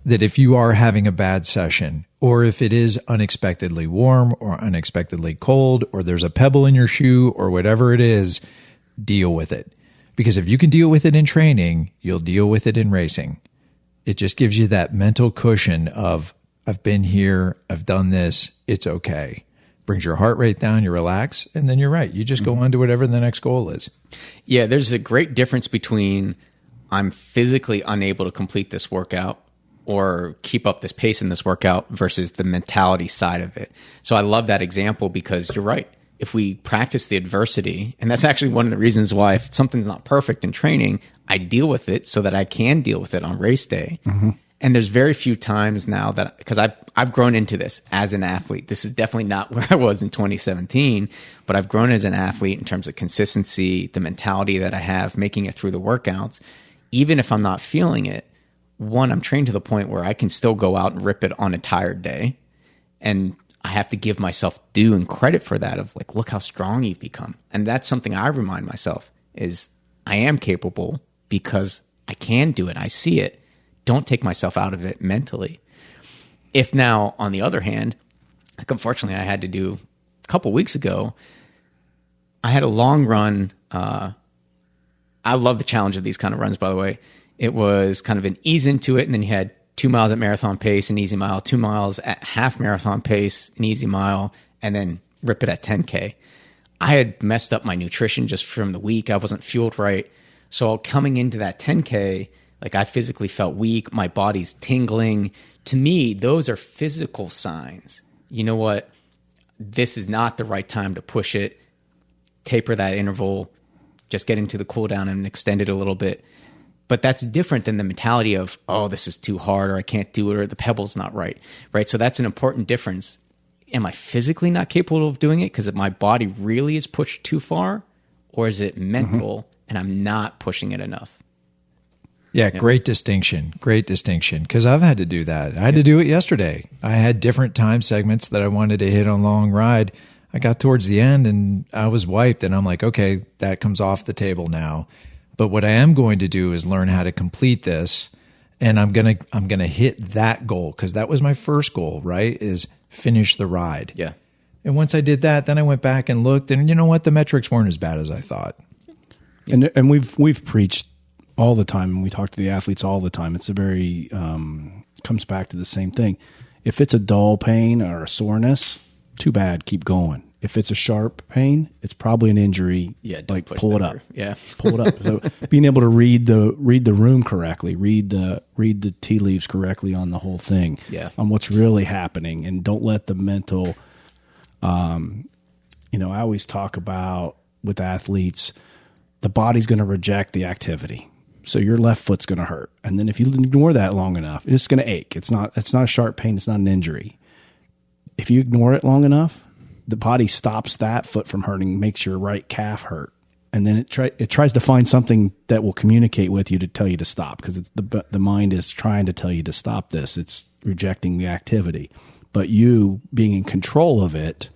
that if you are having a bad session, or if it is unexpectedly warm or unexpectedly cold, or there's a pebble in your shoe or whatever it is, deal with it. Because if you can deal with it in training, you'll deal with it in racing. It just gives you that mental cushion of, I've been here, I've done this, it's okay. Brings your heart rate down, you relax, and then you're right. You just go on to whatever the next goal is. Yeah, there's a great difference between I'm physically unable to complete this workout or keep up this pace in this workout versus the mentality side of it. So I love that example, because you're right. If we practice the adversity, and that's actually one of the reasons why if something's not perfect in training, I deal with it so that I can deal with it on race day. And there's very few times now that, because I've grown into this as an athlete. This is definitely not where I was in 2017, but I've grown as an athlete in terms of consistency, the mentality that I have, making it through the workouts. Even if I'm not feeling it, one, I'm trained to the point where I can still go out and rip it on a tired day. And I have to give myself due and credit for that, of like, look how strong you've become. And that's something I remind myself is I am capable because I can do it. I see it. Don't take myself out of it mentally. If now, on the other hand, like unfortunately I had to do a couple weeks ago, I had a long run. I love the challenge of these kind of runs, by the way. It was kind of an ease into it, and then you had 2 miles at marathon pace, an easy mile, 2 miles at half marathon pace, an easy mile, and then rip it at 10K. I had messed up my nutrition just from the week. I wasn't fueled right. So coming into that 10K, like I physically felt weak. My body's tingling. To me, those are physical signs. You know what? This is not the right time to push it. Taper that interval. Just get into the cool down and extend it a little bit. But that's different than the mentality of, oh, this is too hard, or I can't do it, or the pebble's not right. Right? So that's an important difference. Am I physically not capable of doing it because my body really is pushed too far? Or is it mental and I'm not pushing it enough? Yeah, great distinction. Great distinction. Because I've had to do that. I had to do it yesterday. I had different time segments that I wanted to hit on long ride. I got towards the end and I was wiped, and I'm like, okay, that comes off the table now. But what I am going to do is learn how to complete this, and I'm going to hit that goal, because that was my first goal, right? Is finish the ride. Yeah. And once I did that, then I went back and looked, and you know what? The metrics weren't as bad as I thought. And we've preached all the time, and we talk to the athletes all the time. It's a very comes back to the same thing. If it's a dull pain or a soreness, too bad, keep going. If it's a sharp pain, it's probably an injury. Yeah, like pull it up. Yeah, pull it up. So being able to read the room correctly, read the tea leaves correctly on the whole thing. Yeah, on what's really happening, and don't let the mental. I always talk about with athletes, the body's going to reject the activity. So your left foot's going to hurt, and then if you ignore that long enough, it's going to ache. It's not a sharp pain. It's not an injury. If you ignore it long enough, the body stops that foot from hurting, makes your right calf hurt, and then it tries to find something that will communicate with you to tell you to stop, because it's the mind is trying to tell you to stop this. It's rejecting the activity, but you being in control of it,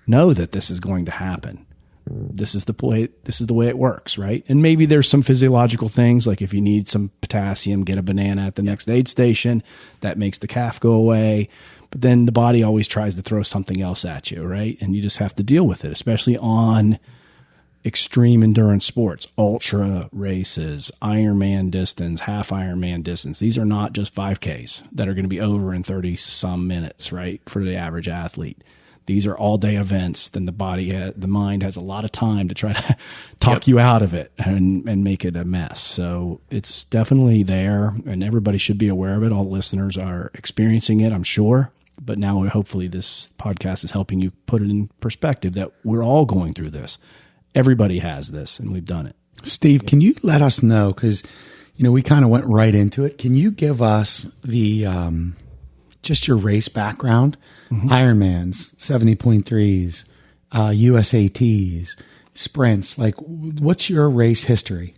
know that this is going to happen. This is the way it works, right? And maybe there's some physiological things, like if you need some potassium, get a banana at the next aid station. That makes the calf go away. But then the body always tries to throw something else at you, right? And you just have to deal with it, especially on extreme endurance sports, ultra races, Ironman distance, half Ironman distance. These are not just 5Ks that are going to be over in 30 some minutes, right? For the average athlete. These are all day events. Then the mind has a lot of time to try to talk you out of it and make it a mess. So it's definitely there, and everybody should be aware of it. All listeners are experiencing it, I'm sure. But now hopefully this podcast is helping you put it in perspective that we're all going through this. Everybody has this, and we've done it. Steve, can you let us know, because we kind of went right into it. Can you give us the just your race background? Mm-hmm. Ironmans, 70.3s, USATs, sprints. Like, what's your race history?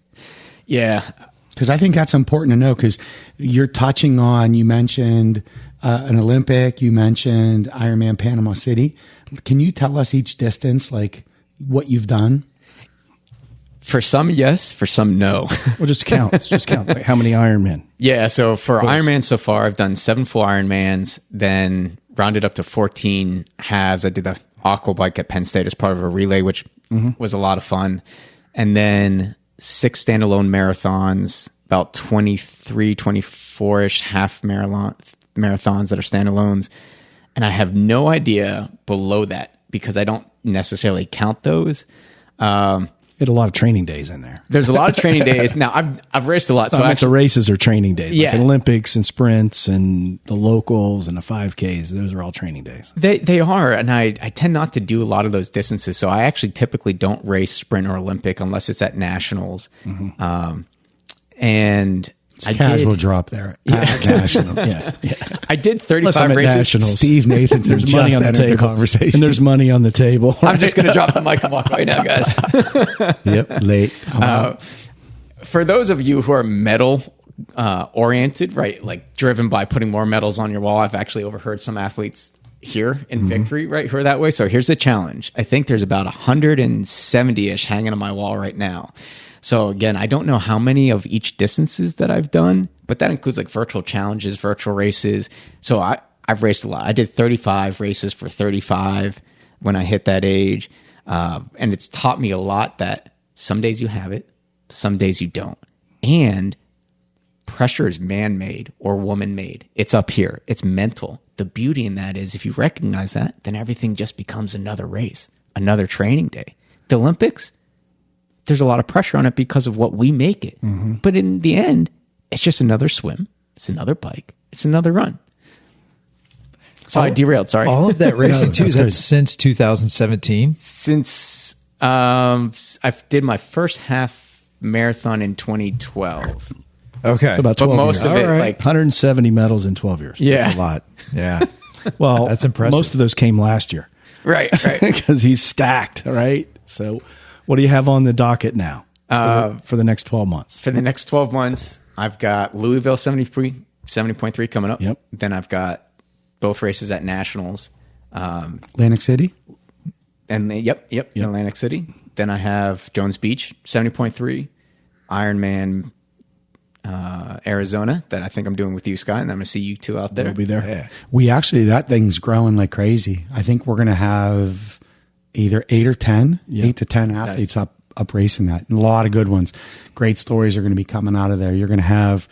Yeah. Because I think that's important to know, because you're touching on, you mentioned an Olympic, you mentioned Ironman Panama City. Can you tell us each distance, like what you've done? For some, yes. For some, no. Well, just count. Like, how many Ironman? Yeah. So for Ironman so far, I've done 7 full Ironmans, then rounded up to 14 halves. I did the aqua bike at Penn State as part of a relay, which was a lot of fun. And then 6 standalone marathons, about 23, 24-ish half marathons that are standalones. And I have no idea below that, because I don't necessarily count those. You had a lot of training days in there. There's a lot of training days. Now, I've raced a lot. So the races are training days. Yeah. Like Olympics and sprints and the locals and the 5Ks. Those are all training days. They are. And I tend not to do a lot of those distances. So I actually typically don't race sprint or Olympic unless it's at nationals. Mm-hmm. And it's casual drop there. Yeah. National. Yeah. I did 35 races. Nationals. Steve Nathenson. There's money on the table. Conversation. And there's money on the table. Right? I'm just going to drop the mic and walk right now, guys. Yep. Late. For those of you who are medal oriented, right? Like driven by putting more medals on your wall. I've actually overheard some athletes here in Victory, right? Who are that way. So here's the challenge. I think there's about 170-ish hanging on my wall right now. So again, I don't know how many of each distances that I've done, but that includes like virtual challenges, virtual races. So I've raced a lot. I did 35 races for 35 when I hit that age. And it's taught me a lot that some days you have it, some days you don't. And pressure is man-made or woman-made. It's up here. It's mental. The beauty in that is if you recognize that, then everything just becomes another race, another training day. The Olympics, there's a lot of pressure on it because of what we make it. Mm-hmm. But in the end, it's just another swim. It's another bike. It's another run. So I derailed, sorry. All of that racing too, that's since 2017? Since I did my first half marathon in 2012. Okay. So about 12 but most years. of it, right. like 170 medals in 12 years. Yeah. That's a lot. Yeah. Well, that's impressive. Most of those came last year. Right. Because he's stacked, right? So what do you have on the docket now for the next 12 months? For the next 12 months, I've got Louisville 70.3 coming up. Yep. Then I've got both races at Nationals. Atlantic City? And in Atlantic City. Then I have Jones Beach, 70.3, Ironman Arizona, that I think I'm doing with you, Scott, and I'm going to see you two out there. We'll be there. Yeah. We actually, that thing's growing like crazy. I think we're going to have either 8 or 10, 8 to 10 athletes up racing that. And a lot of good ones. Great stories are going to be coming out of there. You're going to have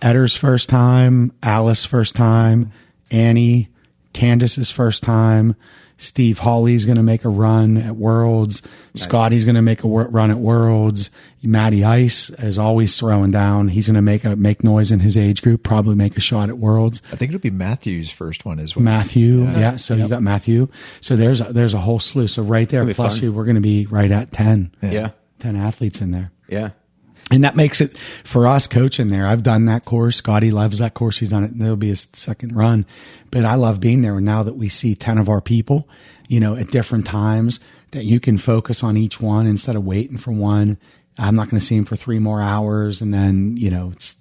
Edder's first time, Alice first time, Annie, Candace's first time. Steve Hawley's going to make a run at Worlds. Nice. Scotty's going to make a run at Worlds. Matty Ice is always throwing down. He's going to make noise in his age group, probably make a shot at Worlds. I think it'll be Matthew's first one as well. Matthew, yeah. So you got Matthew. So there's a whole slew. So right there, plus we're going to be right at 10. Yeah. 10 athletes in there. Yeah. And that makes it for us coaching there. I've done that course. Scotty loves that course. He's done it. It'll be his second run, but I love being there. And now that we see 10 of our people, at different times, that you can focus on each one instead of waiting for one. I'm not going to see him for 3 more hours. And then,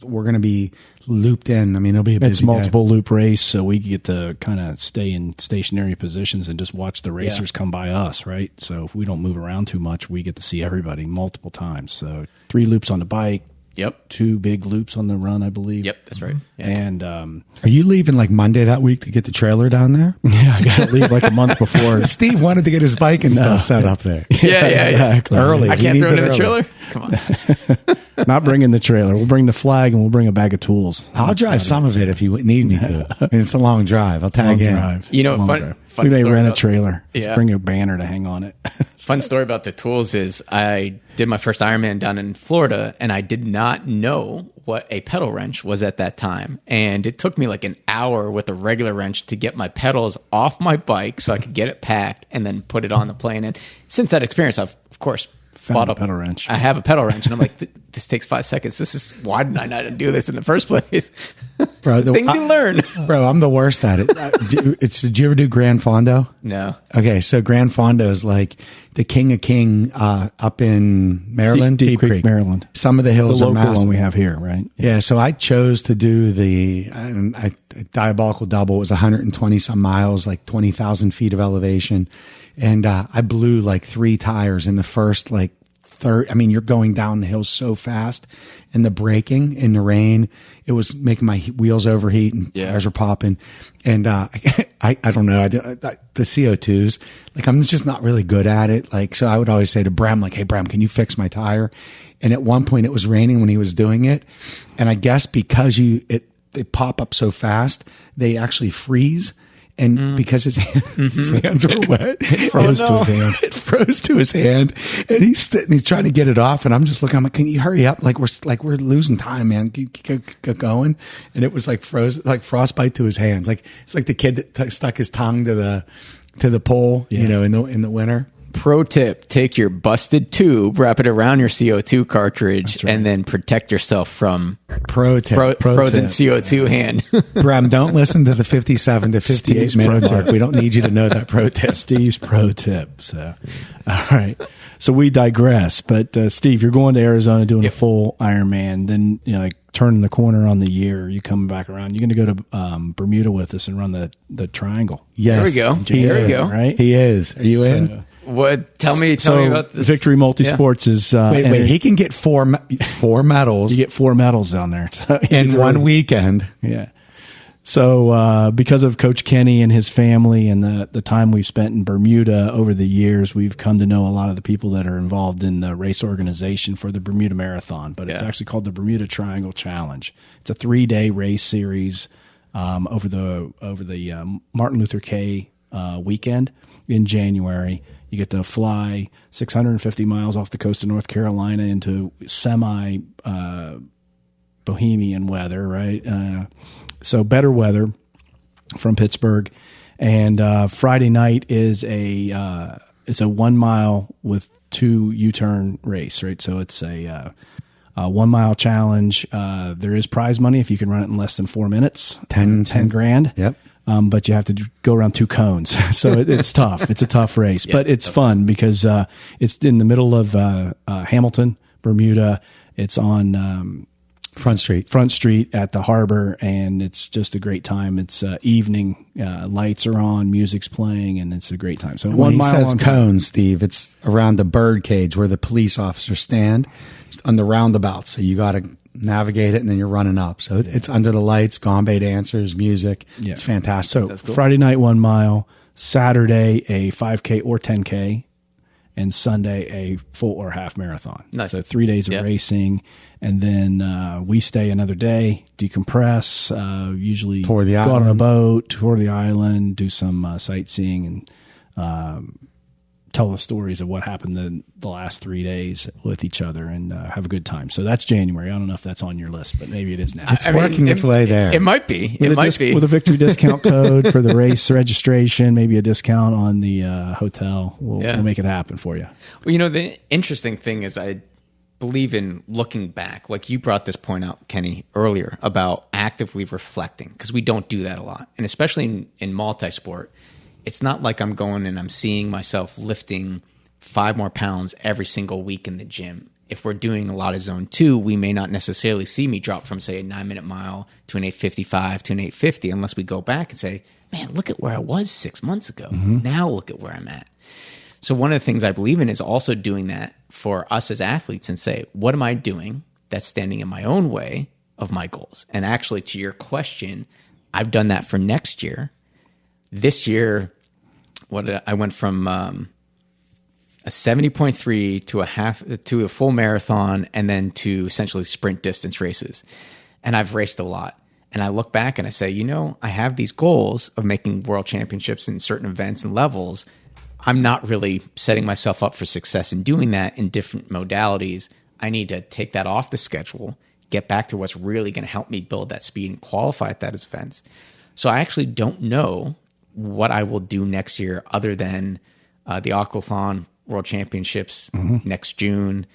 we're going to be looped in. I mean, it'll be a busy It's multiple loop race. So we get to kind of stay in stationary positions and just watch the racers come by us. Right. So if we don't move around too much, we get to see everybody multiple times. So 3 loops on the bike. Yep. 2 big loops on the run, I believe. Yep. That's right. Yeah. And, are you leaving like Monday that week to get the trailer down there? Yeah, I got to leave like a month before. Steve wanted to get his bike and stuff set up there. Yeah, exactly. Early. I can't throw it in the trailer. Come on. Not bringing the trailer. We'll bring the flag and we'll bring a bag of tools. I'll drive some of it if you need me to. I mean, it's a long drive. I'll tag in. Drive. Fun we may story rent a about, trailer. Just bring a banner to hang on it. Fun story about the tools is I did my first Ironman down in Florida, and I did not know what a pedal wrench was at that time. And it took me like an hour with a regular wrench to get my pedals off my bike so I could get it packed and then put it on the plane. And since that experience, I've, of course, bought a pedal wrench. I have a pedal wrenge, and I'm like, this takes 5 seconds. Why did I not do this in the first place? Bro, things you learn. Bro, I'm the worst at it. Did you ever do Grand Fondo? No. Okay, so Grand Fondo is like the King of King up in Maryland, Deep Creek, Maryland. Some of the hills the are massive. The local one we have here, right? Yeah, so I chose to do the diabolical double. It was 120 some miles, like 20,000 feet of elevation. And I blew like 3 tires in the first like third. I mean, you're going down the hill so fast, and the braking in the rain, it was making my wheels overheat and tires were popping. And I don't know, the CO2s, like I'm just not really good at it. Like, so I would always say to Bram, like, hey, Bram, can you fix my tire? And at one point it was raining when he was doing it. And I guess because they pop up so fast, they actually freeze. And because his hands were wet, it froze to his hand. It froze to his hand, and he's trying to get it off. And I'm just looking. I'm like, "Can you hurry up? Like we're losing time, man. Get going." And it was like froze, like frostbite to his hands. Like it's like the kid that stuck his tongue to the pole, in the winter. Pro tip, take your busted tube, wrap it around your CO2 cartridge, and then protect yourself from frozen CO2 hand. Bram, don't listen to the 57 to 58 minute mark. We don't need you to know that pro tip. Steve's pro tip. So, all right. So we digress. But Steve, you're going to Arizona doing a full Ironman. Then, like turning the corner on the year, you come back around. You're going to go to Bermuda with us and run the triangle. Yes. There we go. There we go. Right? He is. Are you in? What? Tell me about this. Victory Multisports is. Wait. He can get four medals. You get 4 medals down there in one weekend. Yeah. So because of Coach Kenny and his family and the time we've spent in Bermuda over the years, we've come to know a lot of the people that are involved in the race organization for the Bermuda Marathon. But it's actually called the Bermuda Triangle Challenge. It's a 3-day race series over the Martin Luther King weekend in January. You get to fly 650 miles off the coast of North Carolina into semi bohemian weather, right? So better weather from Pittsburgh. And Friday night is it's a 1 mile with 2 U-turn race, right? So it's a 1 mile challenge. There is prize money if you can run it in less than 4 minutes. 10 grand. Yep. But you have to go around 2 cones. So it's tough. It's a tough race, but it's fun because it's in the middle of Hamilton, Bermuda. It's on Front Street at the harbor, and it's just a great time. It's evening, lights are on, music's playing, and it's a great time. So when he says cone, Steve, it's around the bird cage where the police officers stand on the roundabout. So you got to navigate it, and then you're running up. So it's under the lights, gombe dancers, music. Yeah. It's fantastic. So cool. Friday night, 1 mile, Saturday, a 5K or 10K, and Sunday, a full or half marathon. Nice. So 3 days of racing. And then we stay another day, decompress, usually go out on a boat, tour the island, do some sightseeing, and tell the stories of what happened the last 3 days with each other, and have a good time. So that's January. I don't know if that's on your list, but maybe it is now. It's working its way there. It might be. With a Victory discount code for the race registration, maybe a discount on the hotel. We'll make it happen for you. Well, the interesting thing is I believe in looking back. Like you brought this point out, Kenny, earlier about actively reflecting, because we don't do that a lot. And especially in multisport, it's not like I'm going and I'm seeing myself lifting 5 more pounds every single week in the gym. If we're doing a lot of zone 2, we may not necessarily see me drop from, say, a 9-minute mile to an 8:55 to an 8:50 unless we go back and say, man, look at where I was 6 months ago. Mm-hmm. Now look at where I'm at. So one of the things I believe in is also doing that for us as athletes and say, what am I doing that's standing in my own way of my goals? And actually, to your question, I've done that for next year. This year, I went from a 70.3 to a full marathon, and then to essentially sprint distance races. And I've raced a lot. And I look back and I say, I have these goals of making world championships in certain events and levels. I'm not really setting myself up for success in doing that in different modalities. I need to take that off the schedule, get back to what's really going to help me build that speed and qualify at that events. So I actually don't know what I will do next year other than the Aquathon World Championships next June.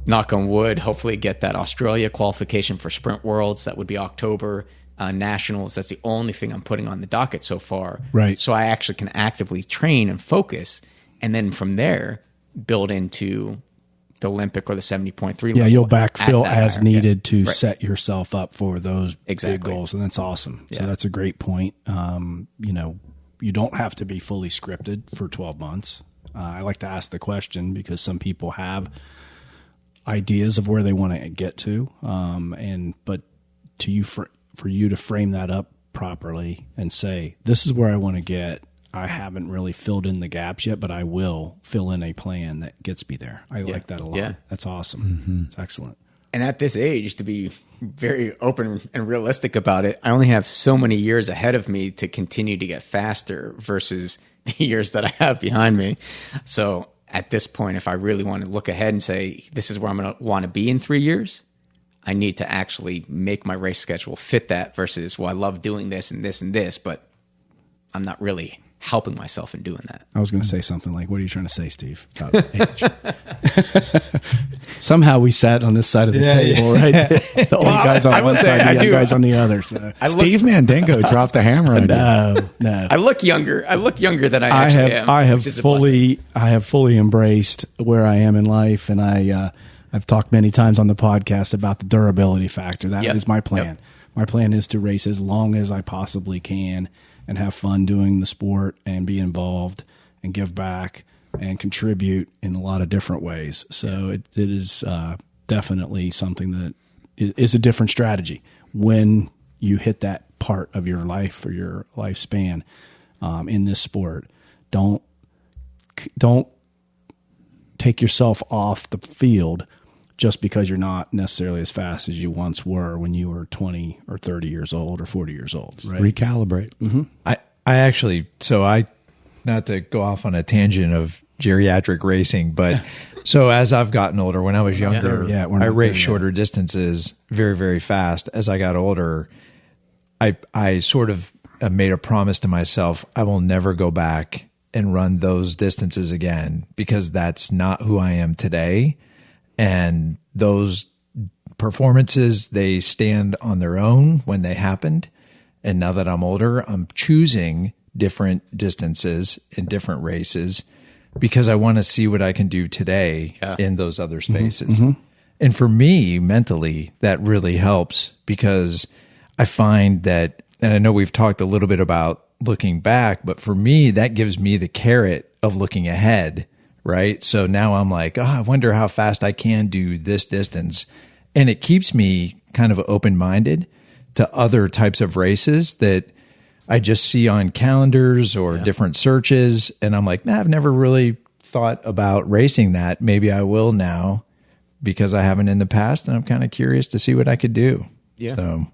Knock on wood, hopefully get that Australia qualification for Sprint Worlds. That would be October. Nationals, that's the only thing I'm putting on the docket so far. Right. So I actually can actively train and focus, and then from there build into the Olympic or the 70.3 level. Yeah, you'll backfill as needed to set yourself up for those big goals, and that's awesome. So that's a great point. You don't have to be fully scripted for 12 months. I like to ask the question because some people have ideas of where they want to get to, but to you for you to frame that up properly and say, this is where I want to get. I haven't really filled in the gaps yet, but I will fill in a plan that gets me there. I like that a lot. Yeah. That's awesome. Mm-hmm. It's excellent. And at this age, to be very open and realistic about it, I only have so many years ahead of me to continue to get faster versus the years that I have behind me. So at this point, if I really want to look ahead and say, this is where I'm going to want to be in 3 years, I need to actually make my race schedule fit that versus, well, I love doing this and this and this, but I'm not really helping myself in doing that. I was going to say something like, what are you trying to say, Steve? About age? Somehow we sat on this side of the table, right? The old guys on one side, the young guys on the other. So. Steve Mandingo dropped the hammer on you. No. I look younger than I actually am. I have fully embraced where I am in life, and I've talked many times on the podcast about the durability factor. That is my plan. Yep. My plan is to race as long as I possibly can and have fun doing the sport and be involved and give back and contribute in a lot of different ways. So it is definitely something that is a different strategy when you hit that part of your life or your lifespan in this sport. Don't take yourself off the field just because you're not necessarily as fast as you once were when you were 20 or 30 years old or 40 years old. Right? Recalibrate. Mm-hmm. I actually, not to go off on a tangent of geriatric racing, but so as I've gotten older, when I was younger, I raced shorter distances very, very fast. As I got older, I sort of made a promise to myself, I will never go back and run those distances again because that's not who I am today. And those performances, they stand on their own when they happened. And now that I'm older, I'm choosing different distances in different races because I want to see what I can do today in those other spaces. Mm-hmm. And for me, mentally, that really helps because I find that, and I know we've talked a little bit about looking back, but for me, that gives me the carrot of looking ahead, right? So now I'm like, oh, I wonder how fast I can do this distance. And it keeps me kind of open-minded to other types of races that I just see on calendars or different searches. And I'm like, I've never really thought about racing that. Maybe I will now because I haven't in the past. And I'm kind of curious to see what I could do. Yeah. So.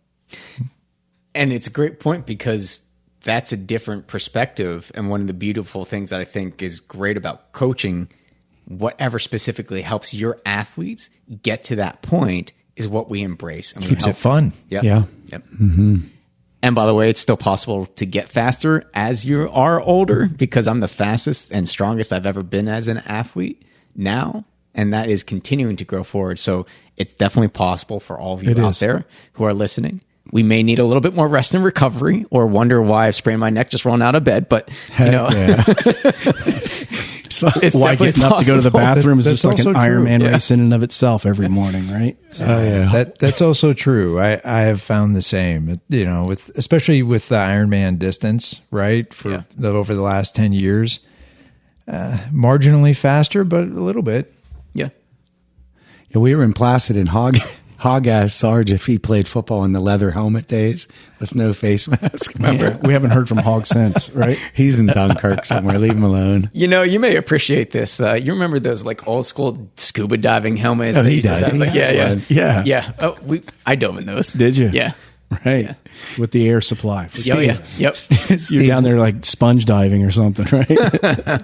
And it's a great point because that's a different perspective. And one of the beautiful things that I think is great about coaching, whatever specifically helps your athletes get to that point is what we embrace. And Keeps it fun. Yep. Yeah. Yep. And by the way, it's still possible to get faster as you are older because I'm the fastest and strongest I've ever been as an athlete now. And that is continuing to grow forward. So it's definitely possible for all of you out there who are listening. We may need a little bit more rest and recovery or wonder why I've sprained my neck just rolling out of bed. But, you know, so it's why getting up to go to the bathroom is just like an Ironman race in and of itself every morning, right? So, that's also true. I have found the same, you know, especially with the Ironman distance, right? For over the last 10 years, marginally faster, but a little bit. Yeah. We were in Placid and Hog asked Sarge if he played football in the leather helmet days with no face mask. Remember? Yeah, we haven't heard from Hog since, right? He's in Dunkirk somewhere. Leave him alone. You know, you may appreciate this. You remember those like old school scuba diving helmets? Oh, he does. Yeah. Oh, I dove in those. Did you? Yeah. Right. Yeah. With the air supply. Yep. You're down there like sponge diving or something, right?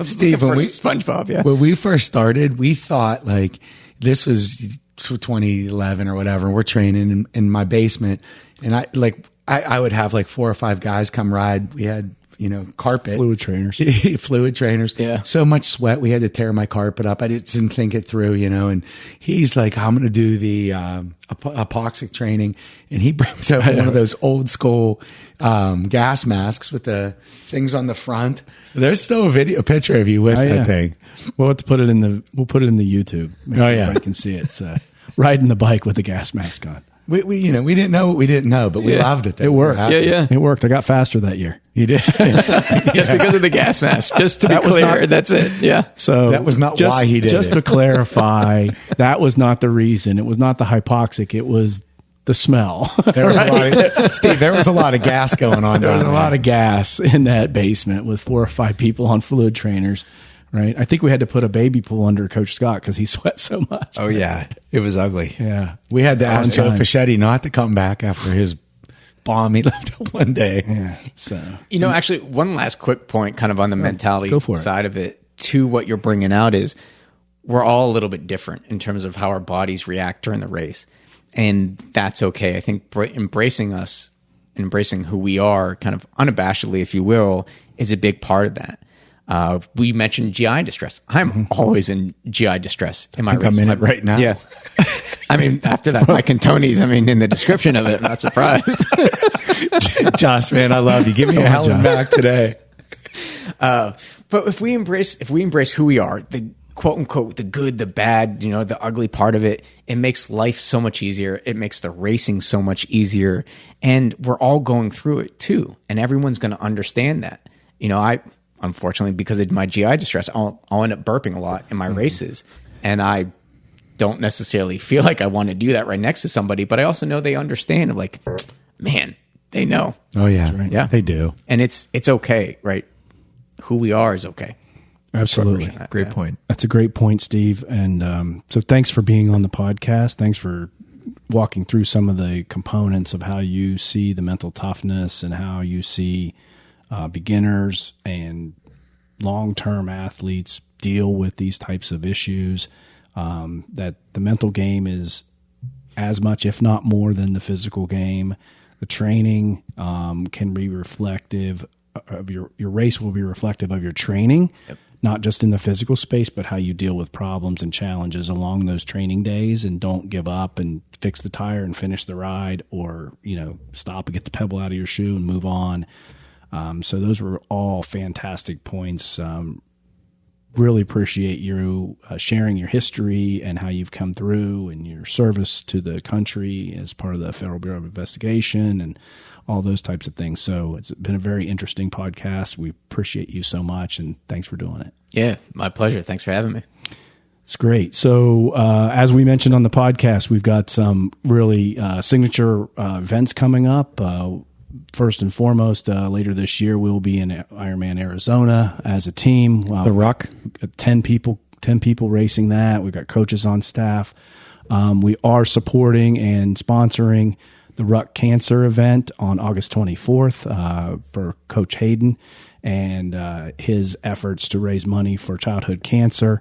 Steve, SpongeBob, when we first started, we thought like this was 2011 or whatever. We're training in my basement, and I would have like 4 or 5 guys come ride. We had, you know, carpet fluid trainers. Yeah. So much sweat. We had to tear my carpet up. I didn't think it through, you know, and he's like, I'm going to do the hypoxic training. And he brings out one of those old school gas masks with the things on the front. There's still a picture of you with that thing. Well, we'll put it in the YouTube. Maybe everybody can see it. It's riding the bike with the gas mask on. We didn't know what we didn't know, but we loved it. It worked. Yeah. It worked. I got faster that year. You did. Just because of the gas mask. Just to be clear, that's it. Yeah. So that was not why he did it. Just to clarify, that was not the reason. It was not the hypoxic. It was the smell. There was Steve, there was a lot of gas going on. There was a lot of gas in that basement with 4 or 5 people on fluid trainers. Right. I think we had to put a baby pool under Coach Scott because he sweat so much. Oh, yeah. It was ugly. Yeah. We had to ask Joe Fischetti not to come back after his bomb he left one day. Yeah. So, you know, actually, one last quick point kind of on the mentality side of it to what you're bringing out is we're all a little bit different in terms of how our bodies react during the race. And that's okay. I think embracing us, embracing who we are kind of unabashedly, if you will, is a big part of that. We mentioned GI distress. I'm always in GI distress in my race. I'm in it right now. Yeah. I mean, after that, Mike and Tony's, in the description of it, I'm not surprised. Josh, man, I love you. Give me a Helen back today. But if we embrace who we are, the quote unquote, the good, the bad, you know, the ugly part of it, it makes life so much easier. It makes the racing so much easier. And we're all going through it too. And everyone's going to understand that. You know, unfortunately, because of my GI distress, I'll end up burping a lot in my races. And I don't necessarily feel like I want to do that right next to somebody, but I also know they understand. I'm like, man, they know. Oh, yeah. Right. Yeah, they do. And it's okay, right? Who we are is okay. Absolutely. Great point. That's a great point, Steve. And so thanks for being on the podcast. Thanks for walking through some of the components of how you see the mental toughness and how you see beginners and long-term athletes deal with these types of issues, that the mental game is as much, if not more, than the physical game. The training can be reflective of your race will be reflective of your training, not just in the physical space, but how you deal with problems and challenges along those training days, and don't give up and fix the tire and finish the ride, or, you know, stop and get the pebble out of your shoe and move on. So those were all fantastic points really appreciate you sharing your history and how you've come through and your service to the country as part of the Federal Bureau of Investigation and all those types of things. So it's been a very interesting podcast. We appreciate you so much, and thanks for doing it. Yeah, my pleasure. Thanks for having me. It's great. So as we mentioned on the podcast, we've got some really signature events coming up. First and foremost, later this year, we'll be in Ironman Arizona as a team. The Ruck. 10 people racing that. We've got coaches on staff. We are supporting and sponsoring the Ruck Cancer event on August 24th for Coach Hayden and his efforts to raise money for childhood cancer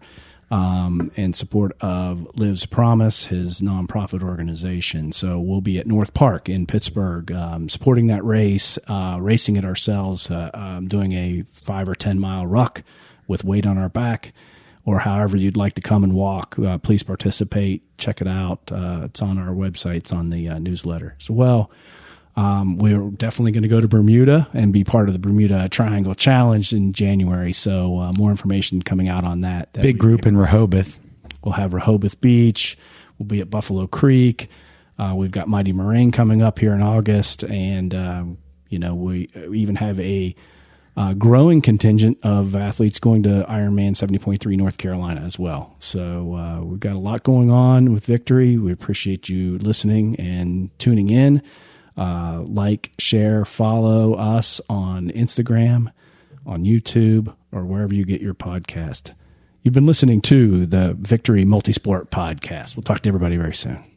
in support of Live's Promise, his nonprofit organization. So we'll be at North Park in Pittsburgh supporting that race, racing it ourselves, doing a 5 or 10 mile ruck with weight on our back, or however you'd like to come and walk. Please participate. Check it out. It's on our website. It's on the newsletter as well. We're definitely going to go to Bermuda and be part of the Bermuda Triangle Challenge in January. So more information coming out on that. Big group in Rehoboth. We'll have Rehoboth Beach. We'll be at Buffalo Creek. We've got Mighty Moraine coming up here in August. And, we even have a growing contingent of athletes going to Ironman 70.3 North Carolina as well. So we've got a lot going on with Victory. We appreciate you listening and tuning in. Like, share, follow us on Instagram, on YouTube, or wherever you get your podcast. You've been listening to the Victory Multisport Podcast. We'll talk to everybody very soon.